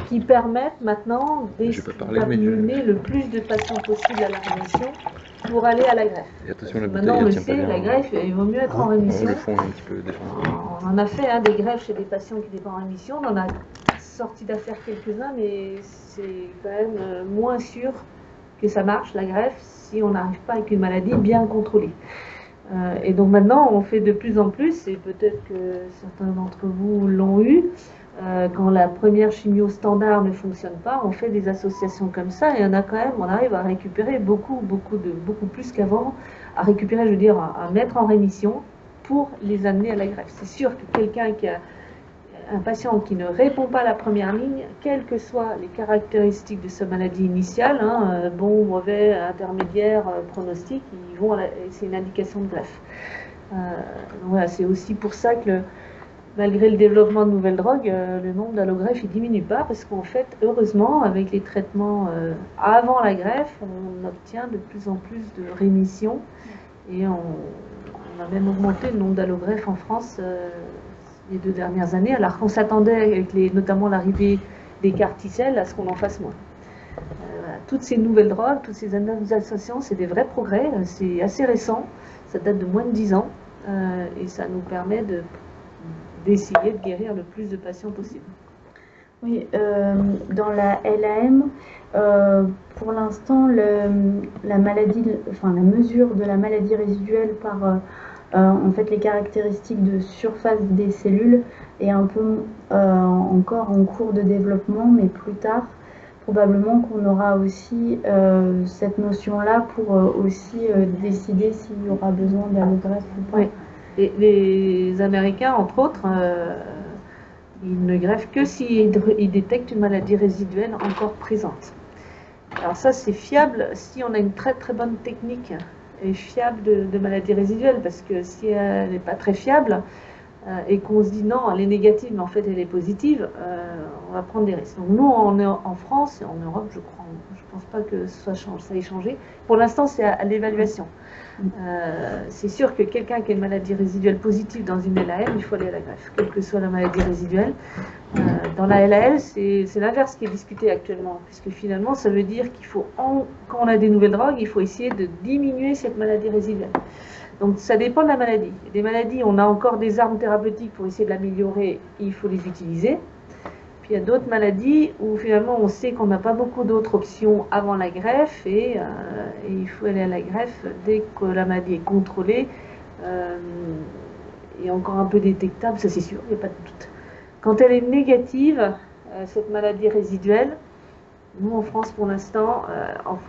qui permettent maintenant d'amener le plus de patients possible à la rémission pour aller à la greffe. Et attention, la Maintenant, on le tient pas sait, bien. la greffe, il vaut mieux être en rémission. Le fond est un petit peu défoncé. On en a fait des greffes chez des patients qui n'étaient pas en rémission. On en a sorti d'affaire quelques-uns, mais c'est quand même moins sûr que ça marche, la greffe, si on n'arrive pas avec une maladie bien contrôlée. Et donc maintenant, on fait de plus en plus, et peut-être que certains d'entre vous l'ont eu, quand la première chimio standard ne fonctionne pas, on fait des associations comme ça, et on arrive à récupérer beaucoup plus qu'avant, à récupérer, je veux dire, à mettre en rémission pour les amener à la greffe. C'est sûr que quelqu'un qui a un patient qui ne répond pas à la première ligne, quelles que soient les caractéristiques de sa maladie initiale, hein, bon, mauvais, intermédiaire, pronostic, c'est une indication de greffe. Voilà, c'est aussi pour ça que malgré le développement de nouvelles drogues, le nombre d'allogreffes ne diminue pas, parce qu'en fait, heureusement, avec les traitements avant la greffe, on obtient de plus en plus de rémissions, et on a même augmenté le nombre d'allogreffes en France les 2 dernières années, alors qu'on s'attendait, avec notamment l'arrivée des carticelles, à ce qu'on en fasse moins. Voilà. Toutes ces nouvelles drogues, toutes ces associations, c'est des vrais progrès, c'est assez récent, ça date de moins de 10 ans, et ça nous permet d'essayer de guérir le plus de patients possible. Oui, dans la LAM, pour l'instant, la mesure de la maladie résiduelle par en fait, les caractéristiques de surface des cellules est un peu encore en cours de développement, mais plus tard, probablement qu'on aura aussi cette notion-là pour aussi décider s'il y aura besoin d'allogreffe ou pas. Oui. Les Américains, entre autres, ils ne greffent que s'ils détectent une maladie résiduelle encore présente. Alors ça, c'est fiable si on a une très très bonne technique et fiable de maladie résiduelle, parce que si elle n'est pas très fiable et qu'on se dit non, elle est négative, mais en fait elle est positive, on va prendre des risques. Donc nous, en France et en Europe, je pense pas que ça ait changé. Pour l'instant, c'est à l'évaluation. C'est sûr que quelqu'un qui a une maladie résiduelle positive dans une LAM, il faut aller à la greffe, quelle que soit la maladie résiduelle. Dans la LAL, c'est l'inverse qui est discuté actuellement, puisque finalement, ça veut dire qu'il faut, quand on a des nouvelles drogues, il faut essayer de diminuer cette maladie résiduelle. Donc ça dépend de la maladie. Des maladies, on a encore des armes thérapeutiques pour essayer de l'améliorer, il faut les utiliser. Puis il y a d'autres maladies où finalement on sait qu'on n'a pas beaucoup d'autres options avant la greffe et il faut aller à la greffe dès que la maladie est contrôlée et encore un peu détectable, ça c'est sûr, il n'y a pas de doute. Quand elle est négative, cette maladie résiduelle, nous en France pour l'instant,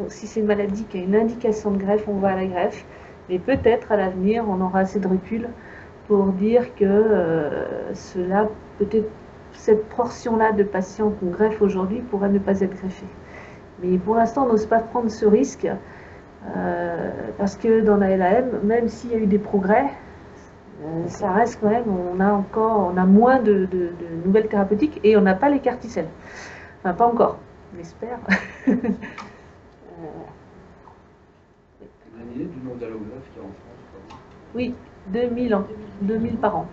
si c'est une maladie qui a une indication de greffe, on va à la greffe, mais peut-être à l'avenir on aura assez de recul pour dire que cela peut-être cette portion-là de patients qu'on greffe aujourd'hui pourrait ne pas être greffée. Mais pour l'instant, on n'ose pas prendre ce risque parce que dans la LAM, même s'il y a eu des progrès, ça reste quand même, on a moins de nouvelles thérapeutiques et on n'a pas les carticelles. Enfin, pas encore, on espère. Vous avez une idée du nombre d'allogreffes qu'il y a en France? Oui, 2000 par an.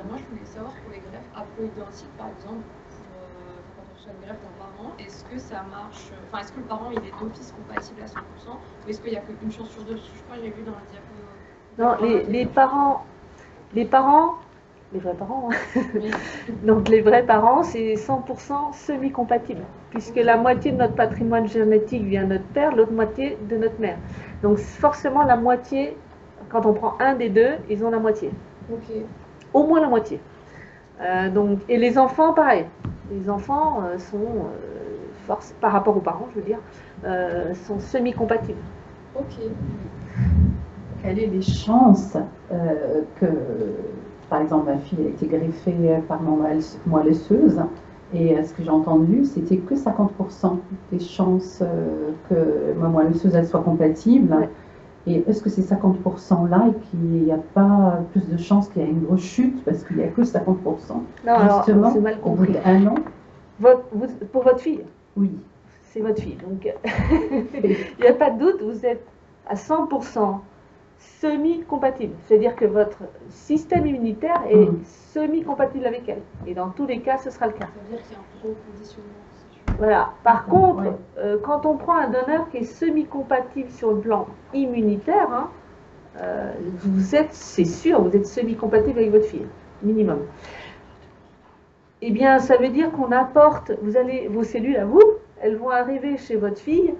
Moi, je je voulais savoir pour les greffes haploïdentiques, par exemple, quand on reçoit une greffe d'un parent, est-ce que ça marche, enfin, est-ce que le parent il est d'office compatible à 100% ou est-ce qu'il n'y a qu'une chance sur deux? Parce que je crois que j'ai vu dans le diapo. Non, les vrais parents, hein. Oui. Donc les vrais parents, c'est 100% semi-compatible, puisque la moitié de notre patrimoine génétique vient de notre père, l'autre moitié de notre mère. Donc forcément la moitié, quand on prend un des deux, ils ont la moitié. Ok. Au moins la moitié. Donc, et les enfants, pareil. Les enfants sont, par rapport aux parents, je veux dire, sont semi-compatibles. Ok. Quelles sont les chances que, par exemple, ma fille a été greffée par moi laisseuse, et ce que j'ai entendu, c'était que 50% des chances que ma moelle osseuse elle soit compatible. Ouais. Et est-ce que c'est 50%-là et qu'il n'y a pas plus de chances qu'il y ait une rechute parce qu'il n'y a que 50%? Non, alors, Justement, c'est mal au bout compris. d'1 an, Pour votre fille, oui. c'est votre fille. Donc, il n'y a pas de doute, vous êtes à 100% semi-compatible. C'est-à-dire que votre système immunitaire est semi-compatible avec elle. Et dans tous les cas, ce sera le cas. Ça veut dire qu'il y a un reconditionnement. Si tu veux. Voilà. Par contre, Ouais. quand on prend un donneur qui est semi-compatible sur le plan immunitaire, hein, vous êtes, c'est sûr, vous êtes semi-compatible avec votre fille, minimum. Eh bien, ça veut dire qu'on apporte, vos cellules à vous, elles vont arriver chez votre fille,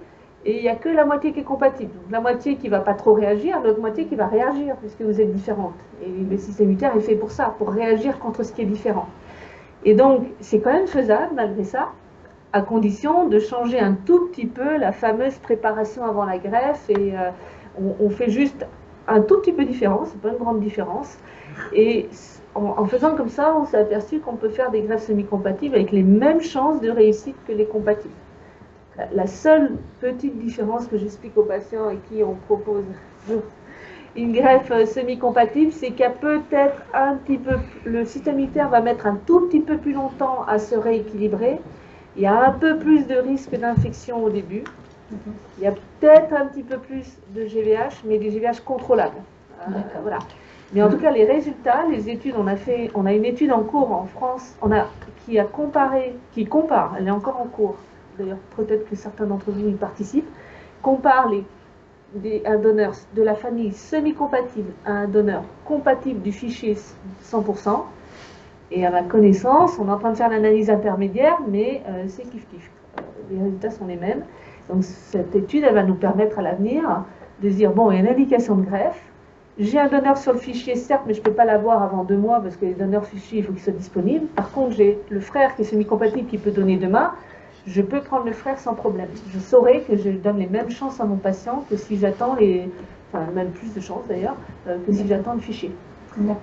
et il n'y a que la moitié qui est compatible. Donc, la moitié qui ne va pas trop réagir, l'autre moitié qui va réagir, puisque vous êtes différentes. Et le système immunitaire est fait pour ça, pour réagir contre ce qui est différent. Et donc, c'est quand même faisable, malgré ça, à condition de changer un tout petit peu la fameuse préparation avant la greffe. Et on fait juste un tout petit peu différent, c'est pas une grande différence. Et en faisant comme ça, on s'est aperçu qu'on peut faire des greffes semi-compatibles avec les mêmes chances de réussite que les compatibles. La seule petite différence que j'explique aux patients et qui on propose une greffe semi-compatible, c'est qu'il y a peut-être un petit peu, le système immunitaire va mettre un tout petit peu plus longtemps à se rééquilibrer. Il y a un peu plus de risque d'infection au début. Il y a peut-être un petit peu plus de GVH, mais des GVH contrôlables. Voilà. Mais en tout cas, les résultats, les études, on a une étude en cours en France, qui compare, elle est encore en cours, d'ailleurs peut-être que certains d'entre vous y participent, compare un donneur de la famille semi-compatible à un donneur compatible du fichier 100%. Et à ma connaissance, on est en train de faire l'analyse intermédiaire, mais c'est kiff-kiff. Les résultats sont les mêmes. Donc cette étude, elle va nous permettre à l'avenir de se dire, bon, il y a une indication de greffe, j'ai un donneur sur le fichier, certes, mais je ne peux pas l'avoir avant 2 mois, parce que les donneurs fichiers, il faut qu'ils soient disponibles. Par contre, j'ai le frère qui est semi-compatible, qui peut donner demain, je peux prendre le frère sans problème. Je saurai que je donne les mêmes chances à mon patient que si j'attends enfin même plus de chances d'ailleurs, que si j'attends le fichier.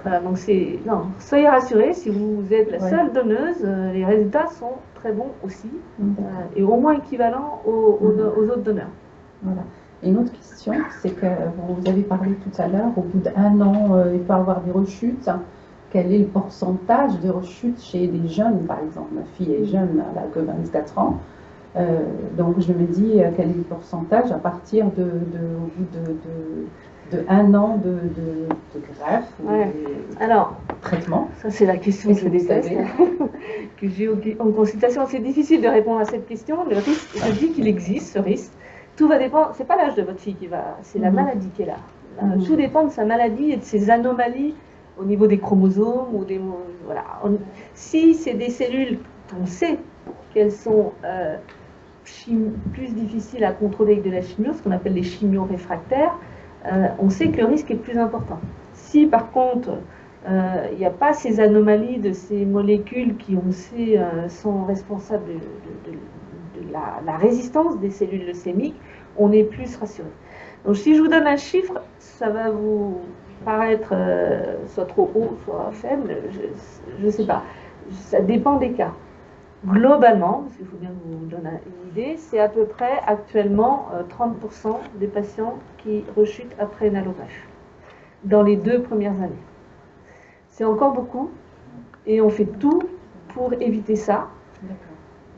Voilà, donc soyez rassurés, si vous êtes la seule donneuse, les résultats sont très bons aussi, et au moins équivalents aux autres donneurs. Voilà. Et une autre question, c'est que vous avez parlé tout à l'heure, au bout d'1 an, il peut y avoir des rechutes. Quel est le pourcentage de rechutes chez des jeunes, par exemple? Ma fille est jeune, elle n'a que 24 ans. Donc je me dis, quel est le pourcentage à partir au bout de 1 an de greffe ou Alors, traitement? Ça, c'est la question que je déteste, que j'ai en consultation. C'est difficile de répondre à cette question. Le risque, je dis qu'il existe, ce risque. Tout va dépendre, c'est pas l'âge de votre fille c'est la maladie qui est là. Tout dépend de sa maladie et de ses anomalies au niveau des chromosomes ou voilà. Si c'est des cellules, on sait qu'elles sont plus difficiles à contrôler avec de la chimio, ce qu'on appelle les chimio-réfractaires, on sait que le risque est plus important. Si par contre il n'y a pas ces anomalies de ces molécules qui, on sait, sont responsables de la résistance des cellules leucémiques, on est plus rassuré. Donc si je vous donne un chiffre, ça va vous paraître soit trop haut, soit faible, je ne sais pas. Ça dépend des cas. Globalement, parce qu'il faut bien vous donner une idée, c'est à peu près actuellement 30% des patients qui rechutent après une allogreffe dans les 2 premières années. C'est encore beaucoup et on fait tout pour éviter ça.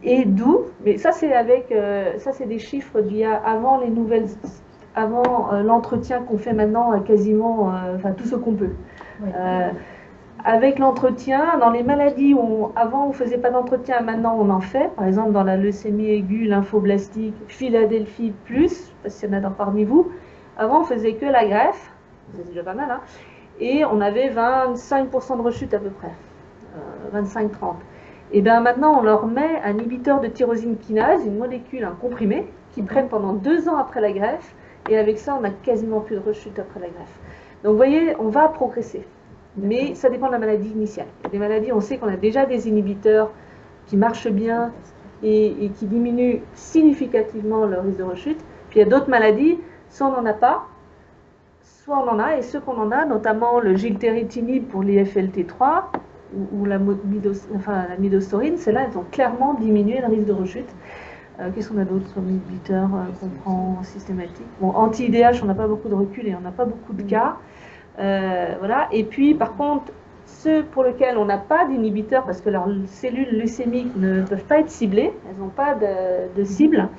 Et d'où, mais ça c'est ça c'est des chiffres d'il y a avant l'entretien qu'on fait maintenant quasiment, enfin tout ce qu'on peut. Oui. avec l'entretien, dans les maladies où avant on ne faisait pas d'entretien, maintenant on en fait, par exemple dans la leucémie aiguë, lymphoblastique, Philadelphie plus, parce qu'il y en a parmi vous, avant on faisait que la greffe, c'est déjà pas mal, hein, et on avait 25% de rechute à peu près, 25-30. Et bien maintenant on leur met un inhibiteur de tyrosine kinase, une molécule, un comprimé, qu'ils prennent pendant 2 ans après la greffe, et avec ça on n'a quasiment plus de rechute après la greffe. Donc vous voyez, on va progresser. Mais ça dépend de la maladie initiale. Il y a des maladies, on sait qu'on a déjà des inhibiteurs qui marchent bien et qui diminuent significativement le risque de rechute. Puis il y a d'autres maladies, soit on n'en a pas, soit on en a, et ceux qu'on en a, notamment le gilteritinib pour l'IFLT3 ou la midostaurin, celles-là, elles ont clairement diminué le risque de rechute. Qu'est-ce qu'on a d'autre comme inhibiteur qu'on prend systématique? Bon, anti-IDH, on n'a pas beaucoup de recul et on n'a pas beaucoup de cas. Voilà. Et puis, par contre, ceux pour lesquels on n'a pas d'inhibiteur parce que leurs cellules leucémiques ne peuvent pas être ciblées, elles n'ont pas de cible,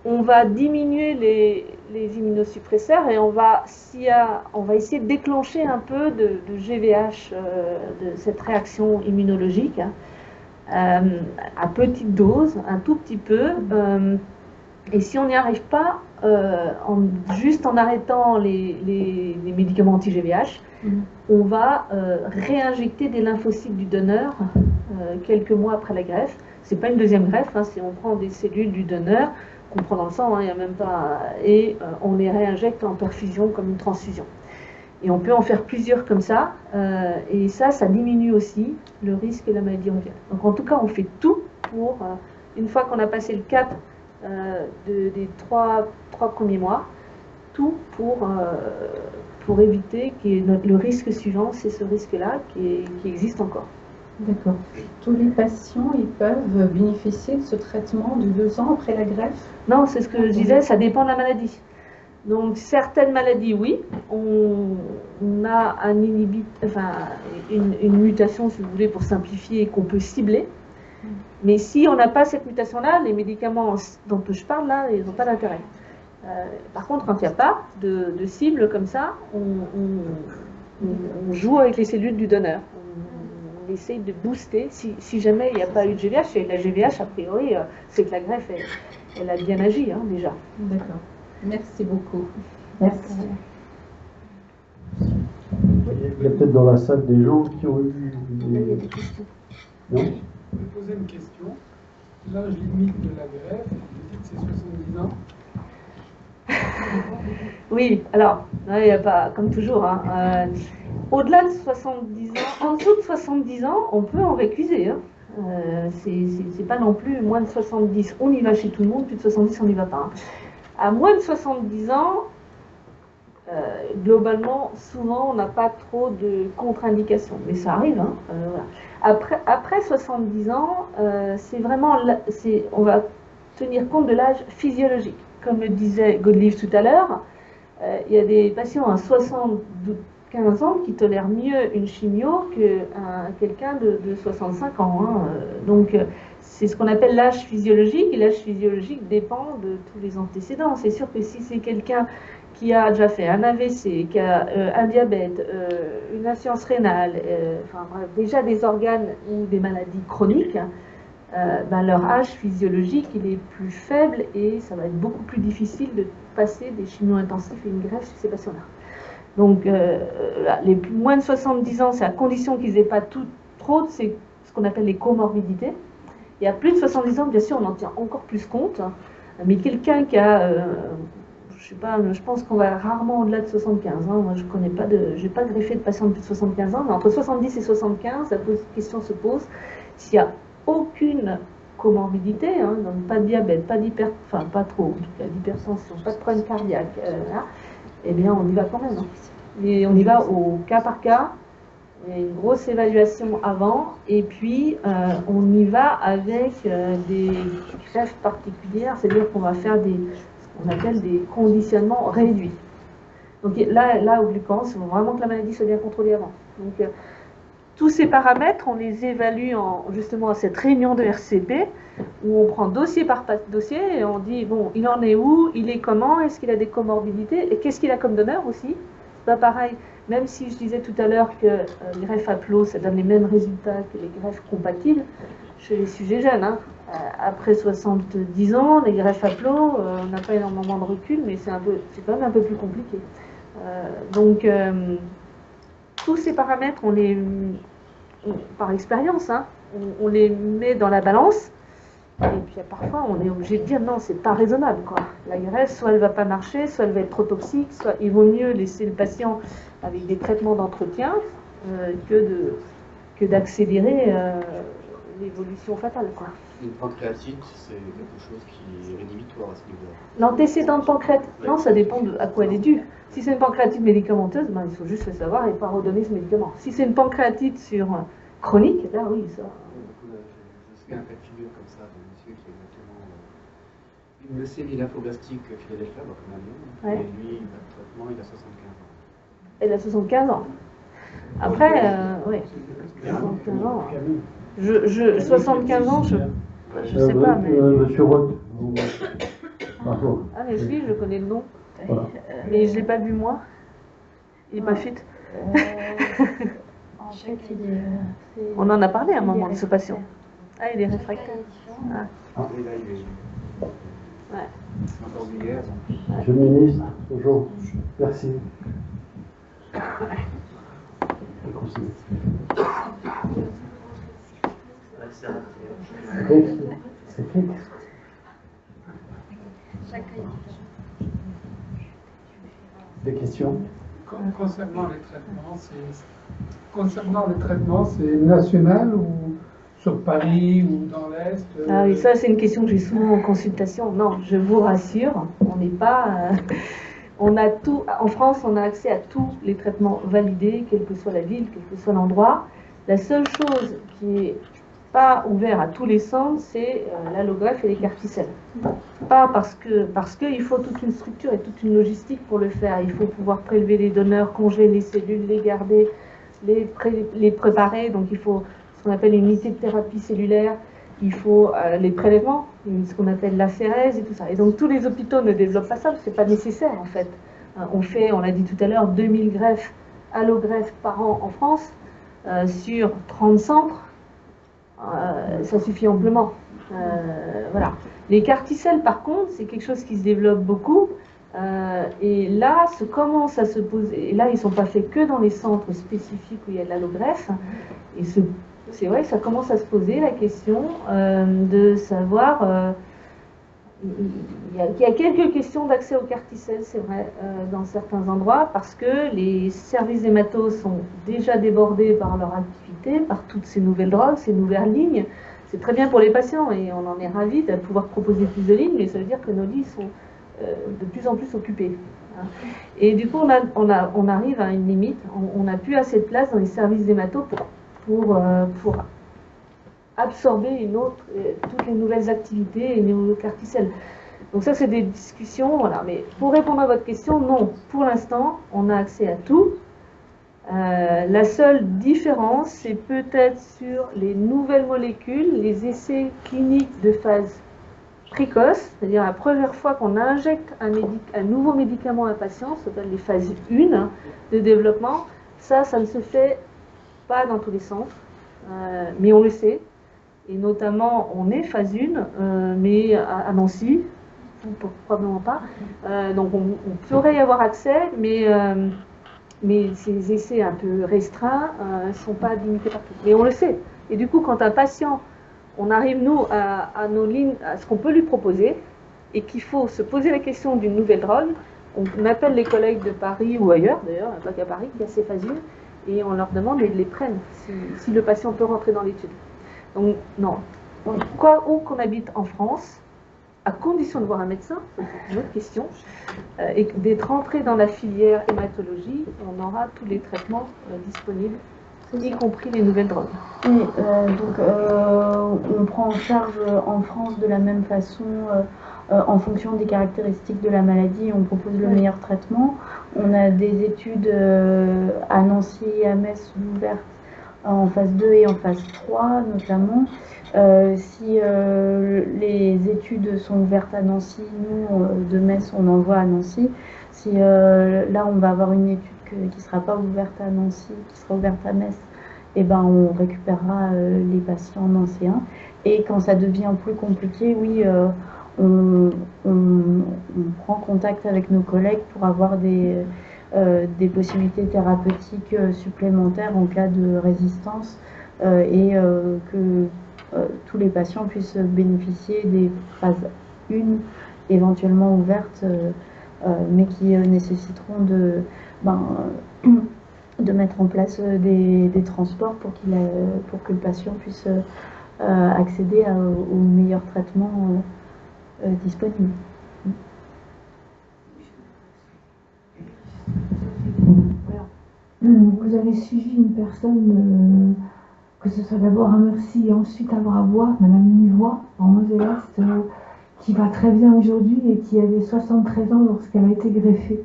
on va diminuer les immunosuppresseurs et on va essayer de déclencher un peu de GVH, de cette réaction immunologique, à petite dose, un tout petit peu. Et si on n'y arrive pas, juste en arrêtant les médicaments anti-GVH, on va réinjecter des lymphocytes du donneur quelques mois après la greffe. Ce n'est pas une deuxième greffe, hein, si on prend des cellules du donneur, qu'on prend dans le sang, il y a même pas, et on les réinjecte en perfusion comme une transfusion. Et on peut en faire plusieurs comme ça, et ça diminue aussi le risque de la maladie mondiale. Donc en tout cas, on fait tout pour, une fois qu'on a passé le cap des trois premiers mois, tout pour éviter que le risque suivant, c'est ce risque-là qui existe encore. D'accord. Tous les patients, ils peuvent bénéficier de ce traitement de 2 ans après la greffe? Non, c'est ce que je disais, ça dépend de la maladie. Donc certaines maladies, oui, on a une mutation, si vous voulez, pour simplifier, qu'on peut cibler. Mais si on n'a pas cette mutation-là, les médicaments dont je parle là, ils n'ont pas d'intérêt. Par contre, quand il n'y a pas de cible comme ça, on joue avec les cellules du donneur. On essaye de booster. Si jamais il n'y a pas eu de GVH, et la GVH, a priori, c'est que la greffe, elle a bien agi, hein, déjà. D'accord. Merci beaucoup. Merci. Il y a peut-être dans la salle des gens qui ont eu des questions. Non ? Je vais poser une question. L'âge limite de la greffe, vous dites que c'est 70 ans. Oui, alors, il n'y a pas, comme toujours, hein, au-delà de 70 ans, en dessous de 70 ans, on peut en récuser. Hein. C'est pas non plus moins de 70. On y va chez tout le monde, plus de 70, on n'y va pas. Hein. À moins de 70 ans, globalement, souvent, on n'a pas trop de contre-indications. Mais ça arrive. Hein, voilà. Après 70 ans, c'est vraiment, on va tenir compte de l'âge physiologique. Comme le disait Godelieve tout à l'heure, il y a des patients à 75 ans qui tolèrent mieux une chimio que quelqu'un de 65 ans. Hein. Donc, c'est ce qu'on appelle l'âge physiologique, et l'âge physiologique dépend de tous les antécédents. C'est sûr que si c'est quelqu'un qui a déjà fait un AVC, qui a un diabète, une insuffisance rénale, enfin bref, déjà des organes ou des maladies chroniques, leur âge physiologique il est plus faible et ça va être beaucoup plus difficile de passer des chimio-intensifs et une greffe chez ces patients-là. Donc les moins de 70 ans, c'est à condition qu'ils n'aient pas trop, c'est ce qu'on appelle les comorbidités. Et à plus de 70 ans, bien sûr, on en tient encore plus compte, hein, mais quelqu'un qui a, je sais pas, je pense qu'on va rarement au-delà de 75 ans. Moi, j'ai pas greffé de patients de plus de 75 ans, mais entre 70 et 75, la question se pose s'il y a aucune comorbidité, hein, donc pas de diabète, pas pas trop, en tout cas d'hypertension, pas de problème cardiaque, eh bien on y va quand même. Hein. Et on y va au cas par cas, il y a une grosse évaluation avant, et puis on y va avec des greffes particulières, c'est-à-dire qu'on va faire ce qu'on appelle des conditionnements réduits. Donc là au glucans, il faut vraiment que la maladie soit bien contrôlée avant. Donc, tous ces paramètres, on les évalue justement à cette réunion de RCP où on prend dossier par dossier et on dit, bon, il en est où, il est comment, est-ce qu'il a des comorbidités et qu'est-ce qu'il a comme donneur aussi. C'est pas pareil même si je disais tout à l'heure que les greffes à plot, ça donne les mêmes résultats que les greffes compatibles chez les sujets jeunes. Hein. Après 70 ans, les greffes à plot, on n'a pas énormément de recul, mais c'est quand même un peu plus compliqué. Donc, tous ces paramètres, par expérience, hein, on les met dans la balance. Et puis parfois, on est obligé de dire non, c'est pas raisonnable, quoi. La greffe, soit elle va pas marcher, soit elle va être trop toxique, soit il vaut mieux laisser le patient avec des traitements d'entretien que d'accélérer l'évolution fatale, quoi. Une pancréatite, c'est quelque chose qui est rédhibitoire à ce niveau-là. L'antécédent de pancréatite, non, ça dépend à quoi elle est due. Si c'est une pancréatite médicamenteuse, ben, il faut juste le savoir et pas redonner ce médicament. Si c'est une pancréatite chronique, là oui, ça. Je sais un cas de figure comme ça, d'un monsieur qui a exactement une leucémie lymphoblastique Philadelphia, comme un nom, Ouais. et lui, il a le traitement, il a 75 ans. Elle a 75 ans. Après, oui, 75 ans. 75 ans, je sais pas, mais. Monsieur Roth, bonjour. Ah, mais lui, je connais le nom. Voilà. Mais je l'ai pas vu moi. Il est pas fit. En fait, c'est On en a parlé à un moment de ce patient. Ah, il est réfractaire. Ah. Et là, il est. Ouais. C'est encore hier. Monsieur le ministre, bonjour. Merci. C'est fait. Des questions? Concernant les traitements, c'est national ou sur Paris ou dans l'Est? Ah oui, ça c'est une question que j'ai souvent en consultation. Non, je vous rassure, on n'est pas... on a tout, en France, on a accès à tous les traitements validés, quelle que soit la ville, quel que soit l'endroit. La seule chose qui n'est pas ouverte à tous les centres, c'est l'allogreffe et les carticelles. Pas parce qu'il faut toute une structure et toute une logistique pour le faire. Il faut pouvoir prélever les donneurs, congeler les cellules, les garder, les préparer. Donc il faut ce qu'on appelle une unité de thérapie cellulaire. Il faut les prélèvements, ce qu'on appelle l'aphérèse et tout ça. Et donc tous les hôpitaux ne développent pas ça, parce que ce n'est pas nécessaire en fait. On l'a dit tout à l'heure, 2000 greffes, allogreffes par an en France, sur 30 centres, ça suffit amplement. Voilà. Les carticelles par contre, c'est quelque chose qui se développe beaucoup. Et là, commence à se poser, et là ils ne sont pas faits que dans les centres spécifiques où il y a de l'allogreffe, et c'est vrai, ça commence à se poser la question de savoir. Il y a quelques questions d'accès aux carticelles, c'est vrai, dans certains endroits, parce que les services hématos sont déjà débordés par leur activité, par toutes ces nouvelles drogues, ces nouvelles lignes. C'est très bien pour les patients et on en est ravis de pouvoir proposer plus de lignes, mais ça veut dire que nos lits sont de plus en plus occupés. Et du coup, on arrive à une limite. On n'a plus assez de place dans les services hématos pour absorber toutes les nouvelles activités et nos carticelles. Donc ça, c'est des discussions, voilà. Mais pour répondre à votre question, non. Pour l'instant, on a accès à tout. La seule différence, c'est peut-être sur les nouvelles molécules, les essais cliniques de phase précoce, c'est-à-dire la première fois qu'on injecte un nouveau médicament à un patient, ça s'appelle les phases 1 de développement. Ça ne se fait pas dans tous les centres, mais on le sait. Et notamment, on est phase 1, mais à Nancy, probablement pas. Donc on pourrait y avoir accès, mais ces essais un peu restreints ne sont pas limités partout. Mais on le sait. Et du coup, quand un patient, on arrive, nous, à nos lignes, à ce qu'on peut lui proposer, et qu'il faut se poser la question d'une nouvelle drogue, on appelle les collègues de Paris ou ailleurs, d'ailleurs, pas qu'à Paris, qui a ces phases 1, et on leur demande et ils les prennent, si le patient peut rentrer dans l'étude. Donc, non. Donc, où qu'on habite en France, à condition de voir un médecin, c'est une autre question, et d'être rentré dans la filière hématologie, on aura tous les traitements disponibles, y compris les nouvelles drogues. Et donc, on prend en charge en France de la même façon, en fonction des caractéristiques de la maladie, on propose le meilleur traitement. On a des études à Nancy et à Metz ouvertes en phase 2 et en phase 3 notamment. Si les études sont ouvertes à Nancy, nous, de Metz, on envoie à Nancy. Si là, on va avoir une étude qui ne sera pas ouverte à Nancy, qui sera ouverte à Metz, et ben on récupérera les patients nancéens. Et quand ça devient plus compliqué, oui, on prend contact avec nos collègues pour avoir des possibilités thérapeutiques supplémentaires en cas de résistance et que tous les patients puissent bénéficier des phases 1 éventuellement ouvertes, mais qui nécessiteront de mettre en place des transports pour que le patient puisse accéder au meilleur traitement disponible. Vous avez suivi une personne, que ce soit d'abord à Mercy et ensuite à Bravois, Madame Nivois, en Moselle-Est, qui va très bien aujourd'hui et qui avait 73 ans lorsqu'elle a été greffée.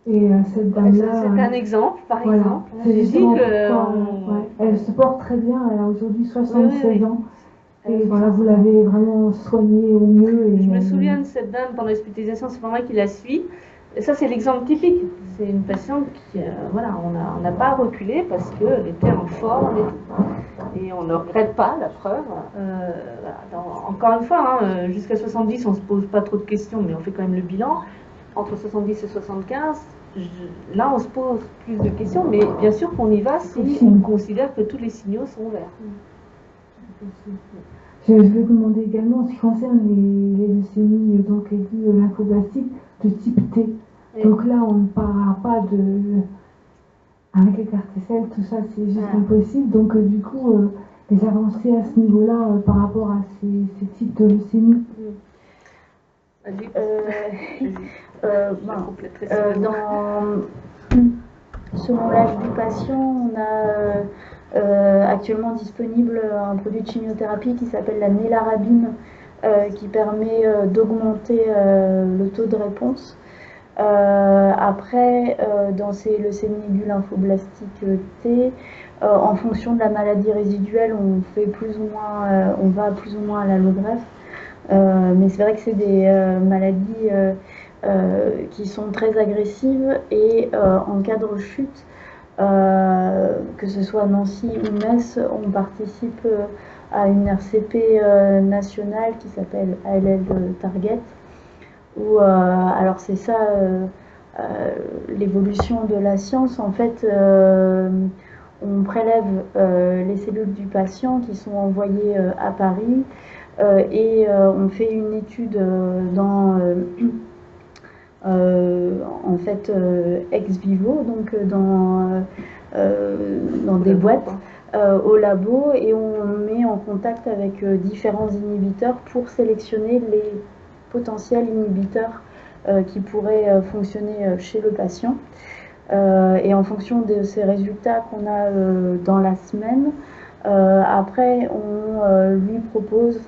Et cette dame-là... C'est un exemple, par voilà, exemple. c'est justement que pourquoi, elle se porte très bien, elle a aujourd'hui 76 oui. ans. Et voilà, vous l'avez vraiment soignée au mieux. Et je me souviens de cette dame pendant l'hospitalisation, c'est pas moi qui la suis. Et ça, c'est l'exemple typique. C'est une patiente qui, voilà, on n'a pas reculé parce qu'elle était en forme et on ne regrette pas, la preuve. Voilà, encore une fois, jusqu'à 70, on ne se pose pas trop de questions, mais on fait quand même le bilan. Entre 70 et 75, là, on se pose plus de questions, mais bien sûr qu'on y va si on considère que tous les signaux sont verts. Je vais vous demander également, en ce qui concerne les leucémies donc aiguës lymphoblastiques de type T. Oui. Donc là, on ne parlera pas avec les carticelles, tout ça, c'est juste impossible. Donc du coup, les avancées à ce niveau-là par rapport à ces types de leucémies. Selon l'âge du patient, on a actuellement disponible un produit de chimiothérapie qui s'appelle la nélarabine, qui permet d'augmenter le taux de réponse. Après, dans ces leucémies aiguës lymphoblastiques T, en fonction de la maladie résiduelle, on va plus ou moins à l'allogreffe. Mais c'est vrai que c'est des maladies qui sont très agressives et en cas de rechute, que ce soit Nancy ou Metz, on participe à une RCP nationale qui s'appelle ALL Target, où alors c'est ça l'évolution de la science. En fait, on prélève les cellules du patient qui sont envoyées à Paris et on fait une étude en fait ex vivo, donc dans des boîtes au labo, et on met en contact avec différents inhibiteurs pour sélectionner les potentiels inhibiteurs qui pourraient fonctionner chez le patient. Et en fonction de ces résultats qu'on a dans la semaine, après on propose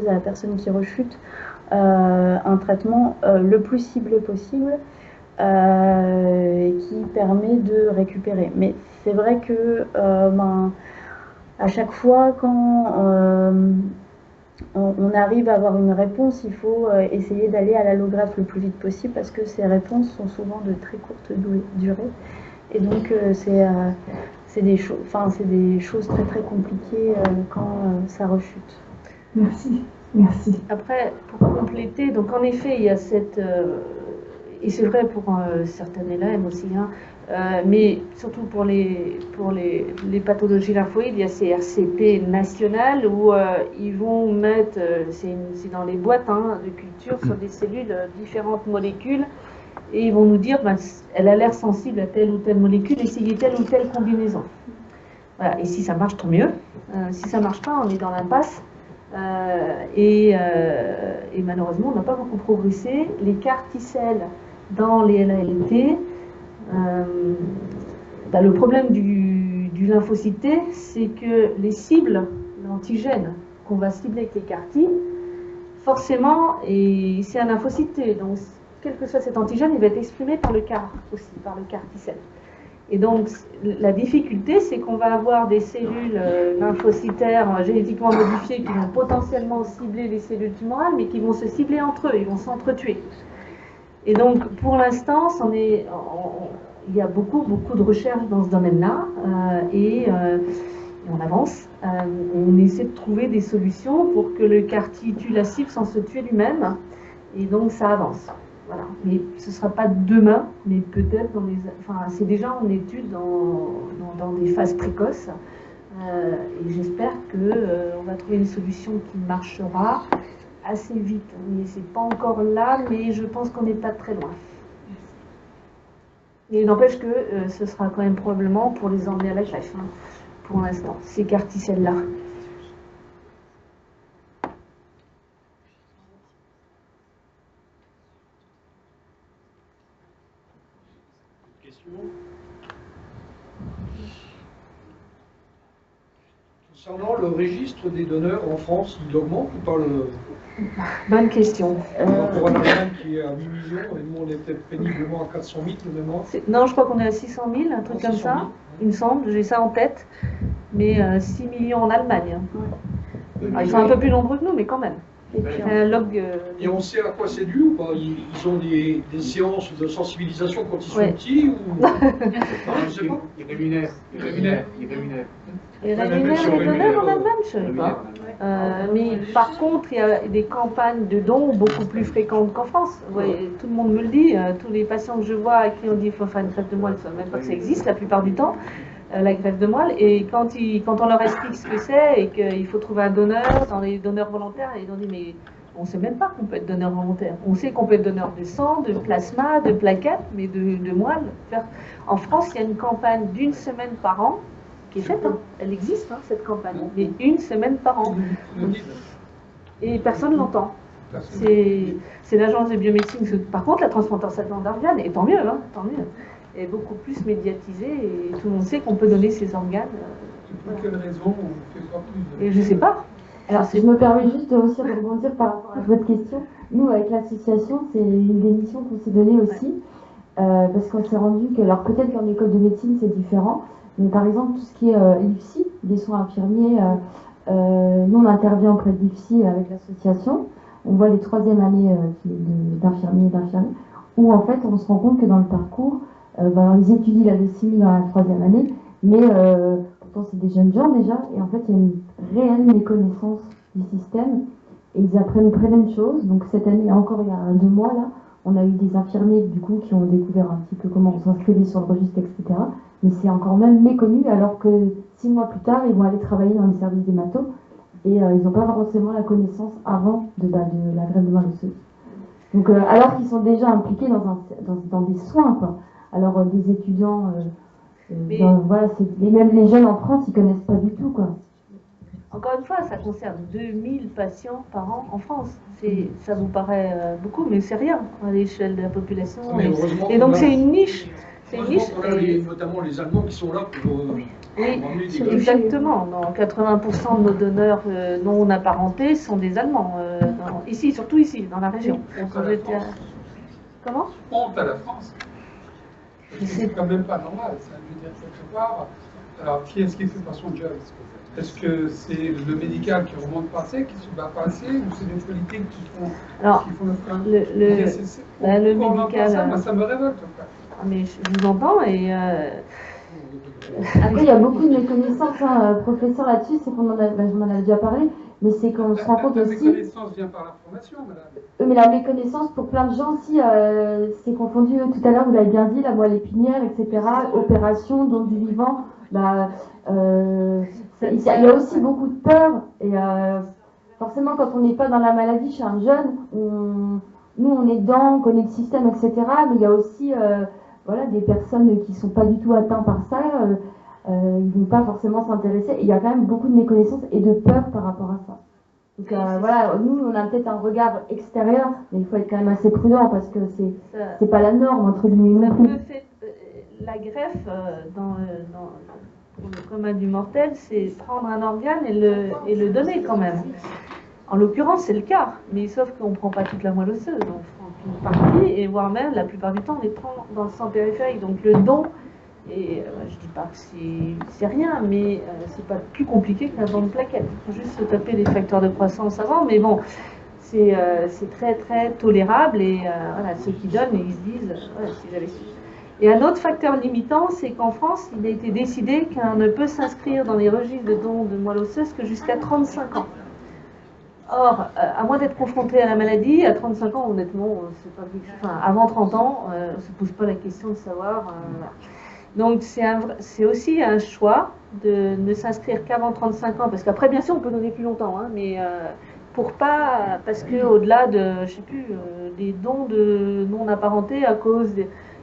à la personne qui rechute un traitement le plus ciblé possible qui permet de récupérer. Mais c'est vrai que à chaque fois quand on arrive à avoir une réponse, il faut essayer d'aller à l'allogreffe le plus vite possible parce que ces réponses sont souvent de très courte durée. Et donc c'est des choses très très compliquées quand ça rechute. Merci. Merci. Après, pour compléter, donc en effet, il y a cette... et c'est vrai pour certaines LM aussi, mais surtout pour les pathologies lymphoïdes, il y a ces RCP nationales où ils vont mettre, c'est dans les boîtes de culture, sur des cellules, différentes molécules, et ils vont nous dire, elle a l'air sensible à telle ou telle molécule, essayez telle ou telle combinaison. Voilà. Et si ça marche, tant mieux. Si ça ne marche pas, on est dans l'impasse. Et malheureusement, on n'a pas beaucoup progressé. Les carticelles dans les LALT, le problème du lymphocyte T, c'est que les cibles, l'antigène qu'on va cibler avec les cartis, forcément, et c'est un lymphocyte T, donc quel que soit cet antigène, il va être exprimé par le CAR aussi, par le carticelle. Et donc, la difficulté, c'est qu'on va avoir des cellules lymphocytaires génétiquement modifiées qui vont potentiellement cibler les cellules tumorales, mais qui vont se cibler entre eux, ils vont s'entretuer. Et donc, pour l'instant, il il y a beaucoup de recherches dans ce domaine-là et on avance. On essaie de trouver des solutions pour que le CAR T tue la cible sans se tuer lui-même et donc ça avance. Voilà. Mais ce ne sera pas demain, mais peut-être dans les... Enfin, c'est déjà en étude dans des phases précoces. Et j'espère qu'on va trouver une solution qui marchera assez vite. Mais c'est pas encore là, mais je pense qu'on n'est pas très loin. Et il n'empêche que ce sera quand même probablement pour les emmener à la greffe, hein, pour l'instant, ces carticelles-là. Concernant le registre des donneurs en France, il augmente ou pas le... Bonne question. Pour un Allemagne qui est à 8 millions, et nous on est peut-être péniblement à 400 000 de mémoire. Non, je crois qu'on est à 600 000, un truc comme ça, il me semble, j'ai ça en tête, mais 6 millions en Allemagne. Alors, ils sont un peu plus nombreux que nous, mais quand même. Un log, Et on sait à quoi c'est dû ou pas? Ils ont des séances de sensibilisation quand ils sont petits ou... Je sais pas. Ils rémunèrent. les donneurs en Allemagne, je ne sais pas. Mais par contre, il y a des campagnes de dons beaucoup plus fréquentes qu'en France. Vous voyez, tout le monde me le dit, tous les patients que je vois à qui on dit qu'il faut faire une greffe de moelle, ils ne savent même pas que ça existe la plupart du temps, la greffe de moelle. Et quand on leur explique ce que c'est et qu'il faut trouver un donneur dans les donneurs volontaires, ils ont dit mais on ne sait même pas qu'on peut être donneur volontaire. On sait qu'on peut être donneur de sang, de plasma, de plaquettes, mais de moelle. En France, il y a une campagne d'1 semaine par an qui est faite, hein. Elle existe, hein, cette campagne, mais 1 semaine par an. Et personne ne l'entend. C'est l'agence de biomédecine. Par contre, la transplantation d'organes, et tant mieux, est beaucoup plus médiatisée et tout le monde sait qu'on peut donner ses organes. Pour quelle raison on ne fait pas plus de... Et je ne sais pas. Alors, je me permets juste aussi de rebondir par rapport à votre question. Nous, avec l'association, c'est une des missions qu'on s'est donnée aussi, parce qu'on s'est rendu que, alors peut-être qu'en école de médecine, c'est différent, mais par exemple, tout ce qui est l'IFSI, des soins infirmiers, nous, on intervient auprès de l'IFSI avec l'association. On voit les 3e années d'infirmiers et d'infirmières, où en fait, on se rend compte que dans le parcours, ils étudient la leucémie dans la 3e année, mais pourtant c'est des jeunes gens déjà, et en fait il y a une réelle méconnaissance du système, et ils apprennent plein de choses. Donc cette année, encore il y a 2 mois là, on a eu des infirmiers du coup qui ont découvert un petit peu comment on s'inscrivait sur le registre, etc. Mais c'est encore même méconnu, alors que 6 mois plus tard, ils vont aller travailler dans les services d'hémato, et ils n'ont pas forcément la connaissance avant de la greffe de moelle osseuse. Donc alors qu'ils sont déjà impliqués dans des soins, quoi. Alors des étudiants, voilà, même les jeunes en France, ils connaissent pas du tout, quoi. Encore une fois, ça concerne 2000 patients par an en France. Ça vous paraît beaucoup, mais c'est rien à l'échelle de la population. Et donc c'est une niche. C'est une niche. Et notamment les Allemands qui sont là pour oui, exactement. Dans 80% de nos donneurs non apparentés sont des Allemands. Ici, surtout ici, dans la région. Comment? Honte à la France. C'est quand même pas normal, ça. Je veux dire, quelque part. Alors, qui est-ce qui fait pas son job? Est-ce que c'est le médical qui remonte pas assez, qui se bat pas assez, ou c'est les politiques qui font le frein? Le médical. Ça me révolte. Mais je vous entends et. Après, il y a beaucoup de méconnaissances, professeur, là-dessus, c'est qu'on j'en en a déjà parlé, mais c'est qu'on se rend compte aussi. La méconnaissance vient par l'information, madame. Mais la méconnaissance, pour plein de gens aussi, c'est confondu. Tout à l'heure, vous l'avez bien dit, la moelle épinière, etc., opération, don du vivant. Il y a aussi beaucoup de peur. Et forcément, quand on n'est pas dans la maladie chez un jeune, nous, on est dedans, on connaît le système, etc. Mais il y a aussi des personnes qui ne sont pas du tout atteintes par ça. Ils ne vont pas forcément s'intéresser. Et il y a quand même beaucoup de méconnaissance et de peur par rapport à ça. Donc nous, on a peut-être un regard extérieur, mais il faut être quand même assez prudent parce que c'est pas la norme, entre guillemets. La greffe, pour le commun du mortel, c'est prendre un organe et le donner quand même. En l'occurrence, c'est le cas, mais sauf qu'on ne prend pas toute la moelle osseuse, on prend une partie, et voire même, la plupart du temps, on les prend dans le sang périphérique. Donc le don, et je ne dis pas que c'est rien, mais c'est pas plus compliqué qu'un don de plaquettes. Il faut juste se taper les facteurs de croissance avant, mais bon, c'est très très tolérable, et ceux qui donnent, ils se disent, si j'avais su. Et un autre facteur limitant, c'est qu'en France, il a été décidé qu'on ne peut s'inscrire dans les registres de dons de moelle osseuse que jusqu'à 35 ans. Or, à moins d'être confronté à la maladie, à 35 ans, honnêtement, c'est pas quelque chose, enfin, avant 30 ans, on ne se pose pas la question de savoir. Voilà. Donc, c'est aussi un choix de ne s'inscrire qu'avant 35 ans, parce qu'après, bien sûr, on peut donner plus longtemps, hein, mais parce qu'au-delà de, je sais plus, des dons de non apparentés à cause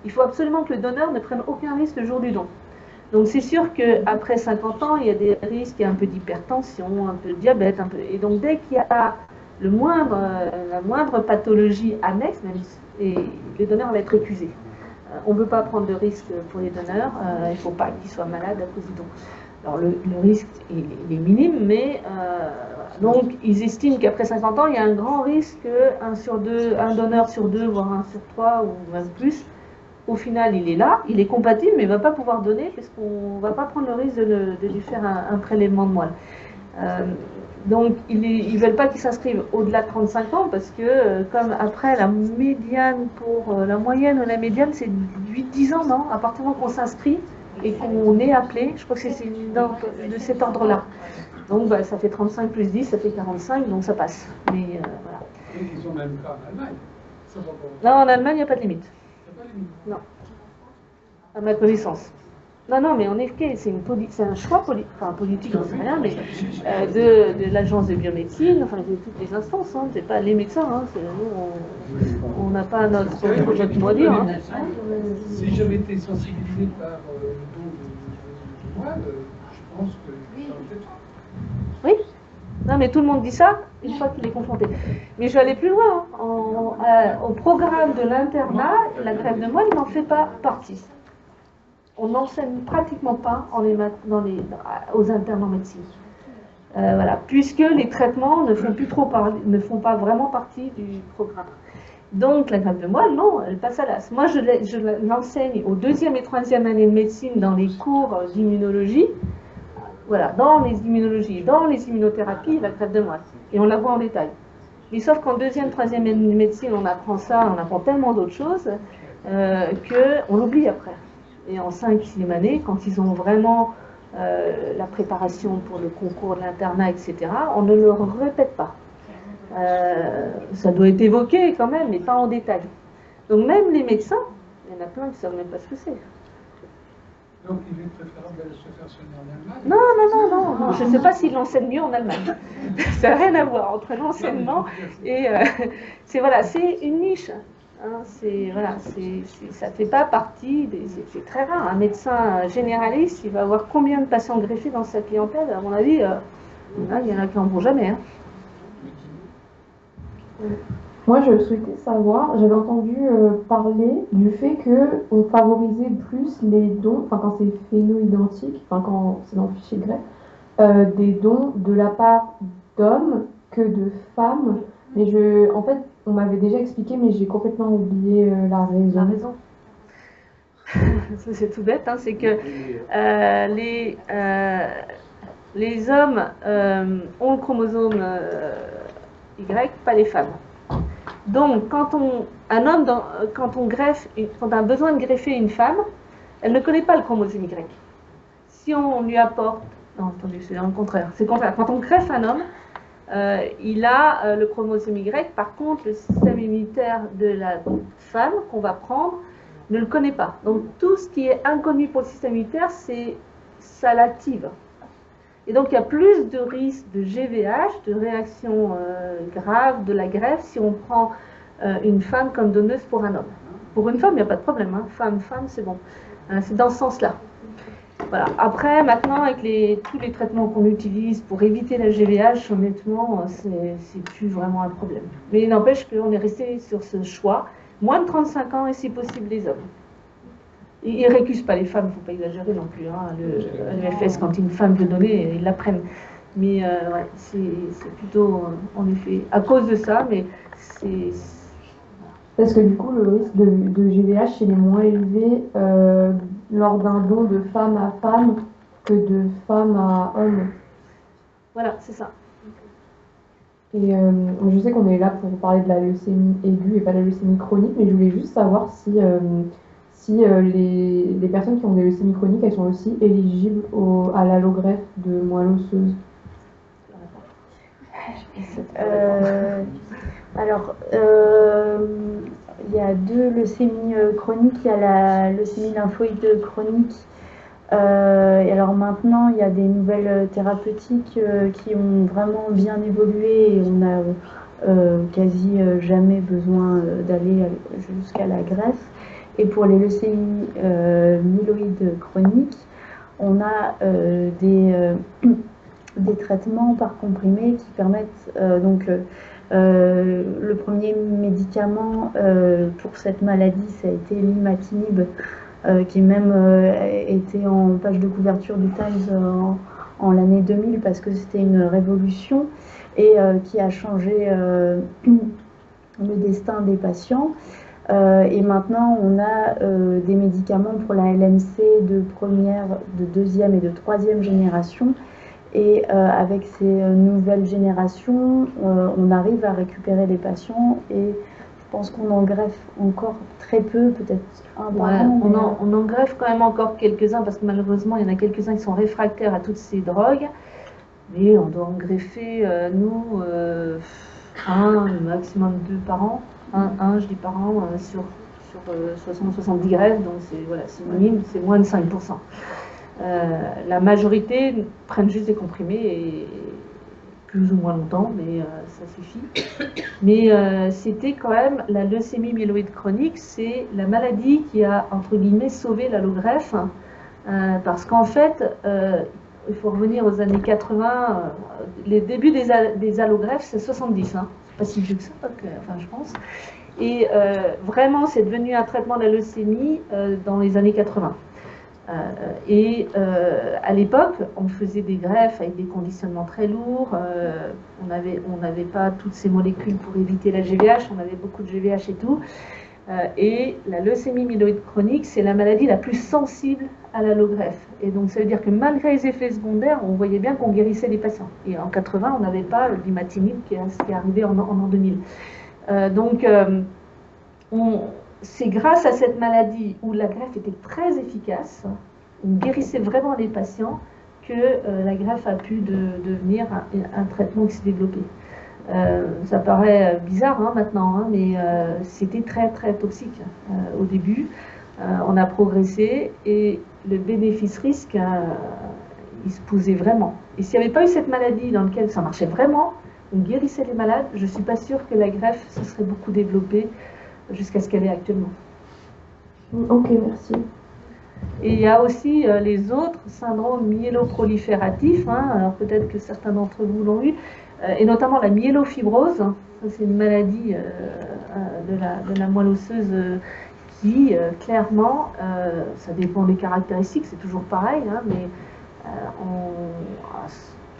il faut absolument que le donneur ne prenne aucun risque le jour du don. Donc c'est sûr qu'après 50 ans, il y a des risques, il y a un peu d'hypertension, un peu de diabète, et donc dès qu'il y a la moindre pathologie annexe, et le donneur va être récusé. On ne veut pas prendre de risque pour les donneurs, il ne faut pas qu'ils soient malades à cause du don. Alors le risque est minime, mais donc ils estiment qu'après 50 ans, il y a un grand risque qu'un donneur sur 2, voire 1 sur 3 ou même plus, au final il est là, il est compatible, mais il ne va pas pouvoir donner parce qu'on ne va pas prendre le risque de lui faire un prélèvement de moelle. Donc ils ne veulent pas qu'il s'inscrive au-delà de 35 ans parce que comme après la médiane pour la moyenne ou la médiane c'est 8-10 ans, non? À partir du moment qu'on s'inscrit et qu'on est appelé, je crois que c'est de cet ordre-là. Donc bah, ça fait 35 plus 10, ça fait 45, donc ça passe. Mais voilà. Et ils ont même cas en Allemagne. Non, en Allemagne, il n'y a pas de limite. Non. À ma connaissance. Non, mais en effet, c'est un choix politique, j'en sais rien, mais de l'agence de biomédecine, enfin de toutes les instances, hein, c'est pas les médecins, hein, nous, on n'a pas notre mot à dire. Hein. Si j'avais été sensibilisé par le don de moelle, je pense que ça aurait été fait. Oui. Non, mais tout le monde dit ça une fois qu'il est confronté. Mais je vais aller plus loin. Hein. Au programme de l'internat, la greffe de moelle n'en fait pas partie. On n'enseigne pratiquement pas aux internes en médecine. Voilà, puisque les traitements ne font pas vraiment partie du programme. Donc la greffe de moelle, non, elle passe à l'as. Moi, je l'enseigne aux 2e et 3e années de médecine dans les cours d'immunologie. Voilà, dans les immunologies, dans les immunothérapies, la greffe de moelle. Et on la voit en détail. Mais sauf qu'en 2e, 3e année de médecine, on apprend ça, on apprend tellement d'autres choses qu'on l'oublie après. Et en 5e, 6e année, quand ils ont vraiment la préparation pour le concours de l'internat, etc., on ne le répète pas. Ça doit être évoqué quand même, mais pas en détail. Donc même les médecins, il y en a plein qui ne savent même pas ce que c'est. Donc il est préférable de se faire soigner en Allemagne? Non, je ne sais pas s'ils l'enseignent mieux en Allemagne. Ça n'a rien à voir entre l'enseignement et... c'est une niche. Hein, ça ne fait pas partie, c'est très rare. Un médecin généraliste, il va avoir combien de patients greffés dans sa clientèle? À mon avis, il y en a qui n'en vont jamais. Hein. Moi, je souhaitais savoir, j'avais entendu parler du fait qu'on favorisait plus les dons, enfin quand c'est phéno-identique, enfin quand c'est dans le fichier greffe, des dons de la part d'hommes que de femmes. Mais en fait, on m'avait déjà expliqué, mais j'ai complètement oublié la raison. La raison. C'est tout bête, hein, c'est que les hommes ont le chromosome Y, pas les femmes. Donc, quand on a besoin de greffer une femme, elle ne connaît pas le chromosome Y. Si on lui apporte... Non, attendez, c'est le contraire. C'est le contraire. Quand on greffe un homme, il a le chromosome Y. Par contre, le système immunitaire de la femme qu'on va prendre ne le connaît pas. Donc, tout ce qui est inconnu pour le système immunitaire, ça l'active. Et donc, il y a plus de risques de GVH, de réaction grave de la greffe, si on prend une femme comme donneuse pour un homme. Pour une femme, il n'y a pas de problème. Hein. Femme, c'est bon. C'est dans ce sens-là. Voilà. Après, maintenant, avec tous les traitements qu'on utilise pour éviter la GVH, honnêtement, c'est plus vraiment un problème. Mais il n'empêche qu'on est resté sur ce choix. Moins de 35 ans et si possible les hommes. Ils ne récusent pas les femmes, il ne faut pas exagérer non plus. Hein. L'EFS, quand une femme veut donner, ils la prennent. Mais ouais, c'est plutôt, en effet, à cause de ça, mais c'est... Parce que du coup, le risque de GVH, il est moins élevé lors d'un don de femme à femme que de femme à homme. Voilà, c'est ça. Et je sais qu'on est là pour parler de la leucémie aiguë et pas de la leucémie chronique, mais je voulais juste savoir si si les personnes qui ont des leucémies chroniques, elles sont aussi éligibles à l'allogreffe de moelle osseuse. Alors, il y a deux leucémies chroniques. Il y a la leucémie lymphoïde chronique. Et alors maintenant, il y a des nouvelles thérapeutiques qui ont vraiment bien évolué et on n'a quasi jamais besoin d'aller jusqu'à la greffe. Et pour les leucémies myéloïdes chroniques, on a des traitements par comprimé qui permettent le premier médicament pour cette maladie, ça a été l'imatinib, qui même était en page de couverture du Times en l'année 2000 parce que c'était une révolution et qui a changé le destin des patients. Et maintenant, on a des médicaments pour la LMC de première, de deuxième et de troisième génération. Et avec ces nouvelles générations, on arrive à récupérer les patients et je pense qu'on en greffe encore très peu, peut-être un par an. On en greffe quand même encore quelques-uns parce que malheureusement, il y en a quelques-uns qui sont réfractaires à toutes ces drogues. Mais on doit en greffer, nous, un, maximum 2 par an. Un, je dis par an, sur 60-70 greffes, donc c'est minime, c'est moins de 5%. La majorité prennent juste des comprimés et plus ou moins longtemps, mais ça suffit. Mais c'était quand même la leucémie myéloïde chronique, c'est la maladie qui a, entre guillemets, sauvé l'allogreffe, parce qu'en fait, il faut revenir aux années 80, les débuts des allogreffes, c'est 70, hein. C'est pas si vieux que ça, enfin je pense. Et vraiment, c'est devenu un traitement de la leucémie dans les années 80. À l'époque, on faisait des greffes avec des conditionnements très lourds. On n'avait pas toutes ces molécules pour éviter la GVH. On avait beaucoup de GVH et tout. Et la leucémie myéloïde chronique, c'est la maladie la plus sensible à l'allogreffe. Et donc, ça veut dire que malgré les effets secondaires, on voyait bien qu'on guérissait les patients. Et en 80, on n'avait pas l'imatinib qui est arrivé en 2000. C'est grâce à cette maladie où la greffe était très efficace, on guérissait vraiment les patients, que la greffe a pu devenir un traitement qui s'est développé. Ça paraît bizarre maintenant, mais c'était très très toxique au début. On a progressé et le bénéfice-risque, il se posait vraiment. Et s'il n'y avait pas eu cette maladie dans laquelle ça marchait vraiment, on guérissait les malades, je ne suis pas sûre que la greffe se serait beaucoup développée jusqu'à ce qu'elle est actuellement. Ok, merci. Et il y a aussi les autres syndromes myéloprolifératifs, alors peut-être que certains d'entre vous l'ont eu, et notamment la myélofibrose. Ça, c'est une maladie de la moelle osseuse qui, clairement, ça dépend des caractéristiques, c'est toujours pareil, mais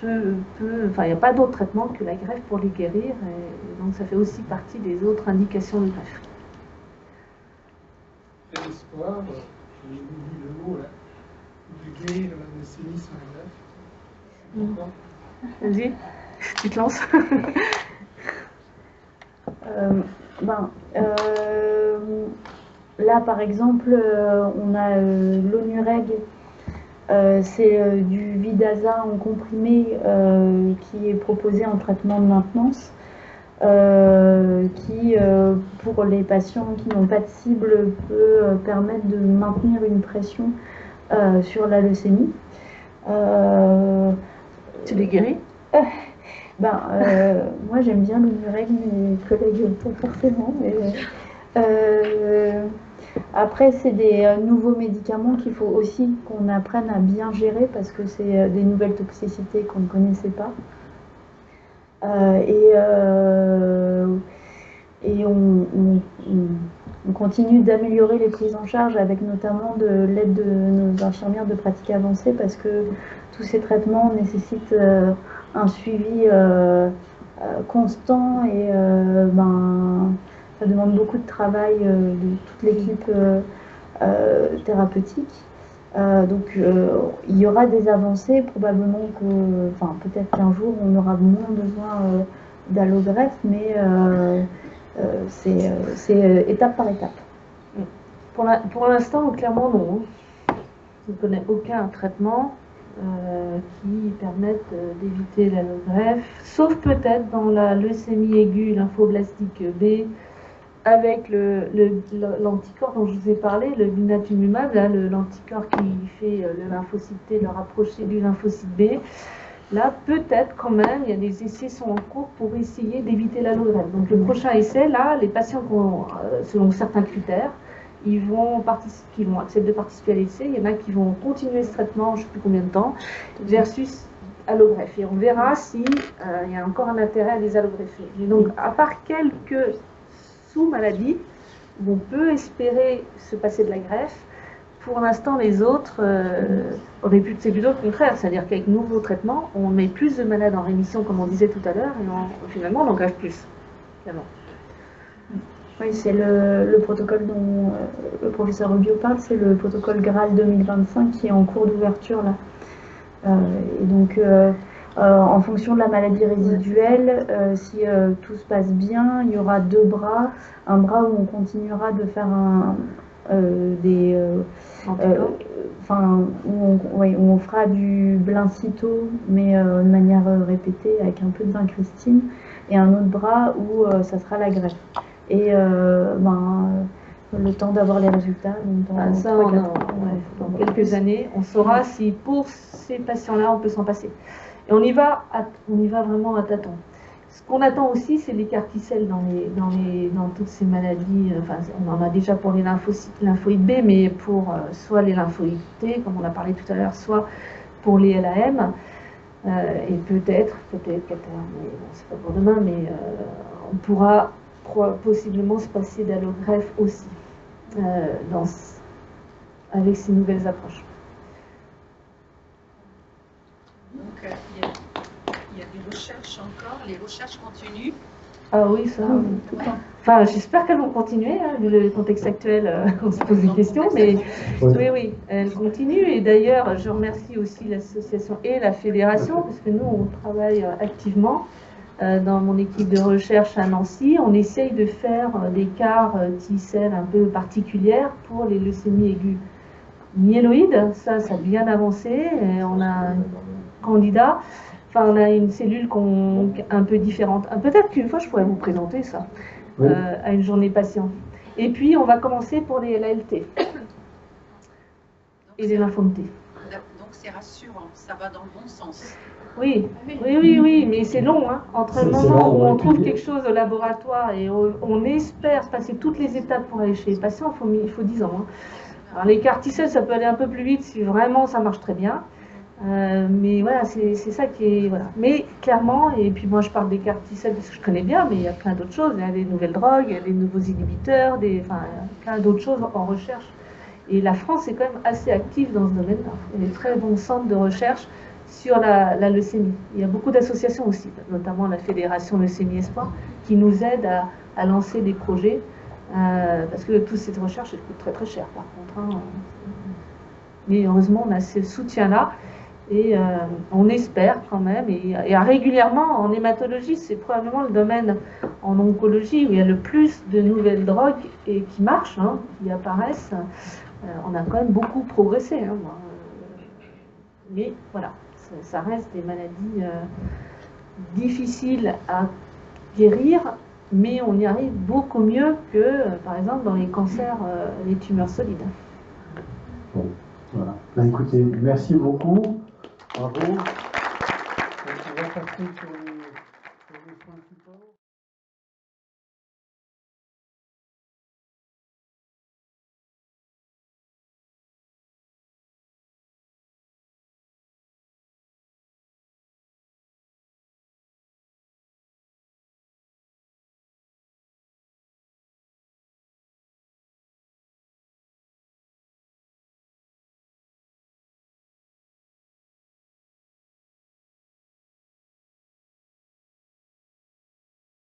il n'y a pas d'autre traitement que la greffe pour les guérir, et donc ça fait aussi partie des autres indications de greffe. Quel espoir, j'ai oublié le mot là, de guérir la leucémie sans greffe. Vas-y, tu te lances. Là, par exemple, on a l'Onureg, c'est du Vidaza en comprimé qui est proposé en traitement de maintenance, qui, pour les patients qui n'ont pas de cible, peut permettre de maintenir une pression sur la leucémie. Tu les guéris? Moi j'aime bien l'Onureg, mes collègues pas forcément. Après, c'est des nouveaux médicaments qu'il faut aussi qu'on apprenne à bien gérer parce que c'est des nouvelles toxicités qu'on ne connaissait pas. Et on continue d'améliorer les prises en charge avec notamment de l'aide de nos infirmières de pratique avancée parce que tous ces traitements nécessitent un suivi constant et ça demande beaucoup de travail de toute l'équipe thérapeutique. Donc il y aura des avancées, probablement que, peut-être qu'un jour on aura moins besoin d'allogreffe, mais c'est étape par étape. Pour l'instant, clairement, non. Je ne connais aucun traitement qui permette d'éviter l'allogreffe, sauf peut-être dans la leucémie aiguë lymphoblastique B, avec l'anticorps dont je vous ai parlé, le blinatumomab, l'anticorps qui fait le lymphocyte T le rapprocher du lymphocyte B. Là, peut-être quand même, il y a des essais sont en cours pour essayer d'éviter l'allogreffe. Donc le prochain essai, là, les patients qui ont, selon certains critères, qui vont accepter de participer à l'essai, il y en a qui vont continuer ce traitement, je ne sais plus combien de temps, versus allogreffe. Et on verra si il y a encore un intérêt à les allogreffer. Et donc, à part quelques sous-maladies, où on peut espérer se passer de la greffe, pour l'instant, les autres, c'est plutôt le contraire, c'est-à-dire qu'avec nouveaux traitements, on met plus de malades en rémission, comme on disait tout à l'heure, et finalement, on en greffe plus. Clairement. Oui, c'est le protocole dont le professeur Rubio parle, c'est le protocole Graal 2025 qui est en cours d'ouverture là. Et donc, en fonction de la maladie résiduelle, si tout se passe bien, il y aura 2 bras. Un bras où on continuera de faire où on fera du blincito, mais de manière répétée avec un peu de vincristine, et un autre bras où ça sera la greffe. Et le temps d'avoir les résultats, donc dans quelques années, on saura si pour ces patients-là, on peut s'en passer. Et on y va vraiment à tâtons. Ce qu'on attend aussi, c'est les carticelles dans toutes ces maladies. Enfin, on en a déjà pour les lymphoïdes B, mais pour soit les lymphoïdes T, comme on a parlé tout à l'heure, soit pour les LAM. Et peut-être, mais bon, c'est pas pour demain, mais on pourra possiblement se passer d'allogreffe aussi avec ces nouvelles approches. Donc il y a des recherches encore, les recherches continuent. Ah oui, ça, tout le temps. Enfin, j'espère qu'elles vont continuer, hein, vu le contexte actuel, on se pose des questions, mais oui, elles continuent. Et d'ailleurs, je remercie aussi l'association et la fédération, parce que nous, on travaille activement. Dans mon équipe de recherche à Nancy, on essaye de faire des CAR T-cells un peu particulières pour les leucémies aiguës myéloïdes. Ça a bien avancé. Et on a un candidat, enfin on a une cellule un peu différente. Peut-être qu'une fois je pourrais vous présenter ça à une journée patient. Et puis on va commencer pour les LALT et les lymphomes T. Donc c'est rassurant, ça va dans le bon sens. Oui, mais c'est long, hein. Entre le moment où on trouve quelque chose au laboratoire et on espère passer toutes les étapes pour aller chez les patients, il faut 10 ans. Hein. Alors les carticelles, ça peut aller un peu plus vite si vraiment ça marche très bien. Mais voilà, c'est ça qui est... Voilà. Mais clairement, et puis moi je parle des carticelles parce que je connais bien, mais il y a plein d'autres choses. Il y a des nouvelles drogues, il y a des nouveaux inhibiteurs, plein d'autres choses en recherche. Et la France est quand même assez active dans ce domaine-là. Il y a des très bons centres de recherche sur la leucémie. Il y a beaucoup d'associations aussi, notamment la Fédération Leucémie Espoir, qui nous aide à lancer des projets, parce que toute cette recherche, elle coûte très très cher par contre. Hein. Mais heureusement, on a ce soutien-là, et on espère quand même, et régulièrement en hématologie, c'est probablement le domaine en oncologie où il y a le plus de nouvelles drogues et qui marchent, hein, qui apparaissent. On a quand même beaucoup progressé. Hein, mais voilà. Ça reste des maladies difficiles à guérir, mais on y arrive beaucoup mieux que, par exemple, dans les cancers, les tumeurs solides. Bon, voilà. Ben, écoutez, merci beaucoup. Bravo. Donc, on va passer sur les soins support.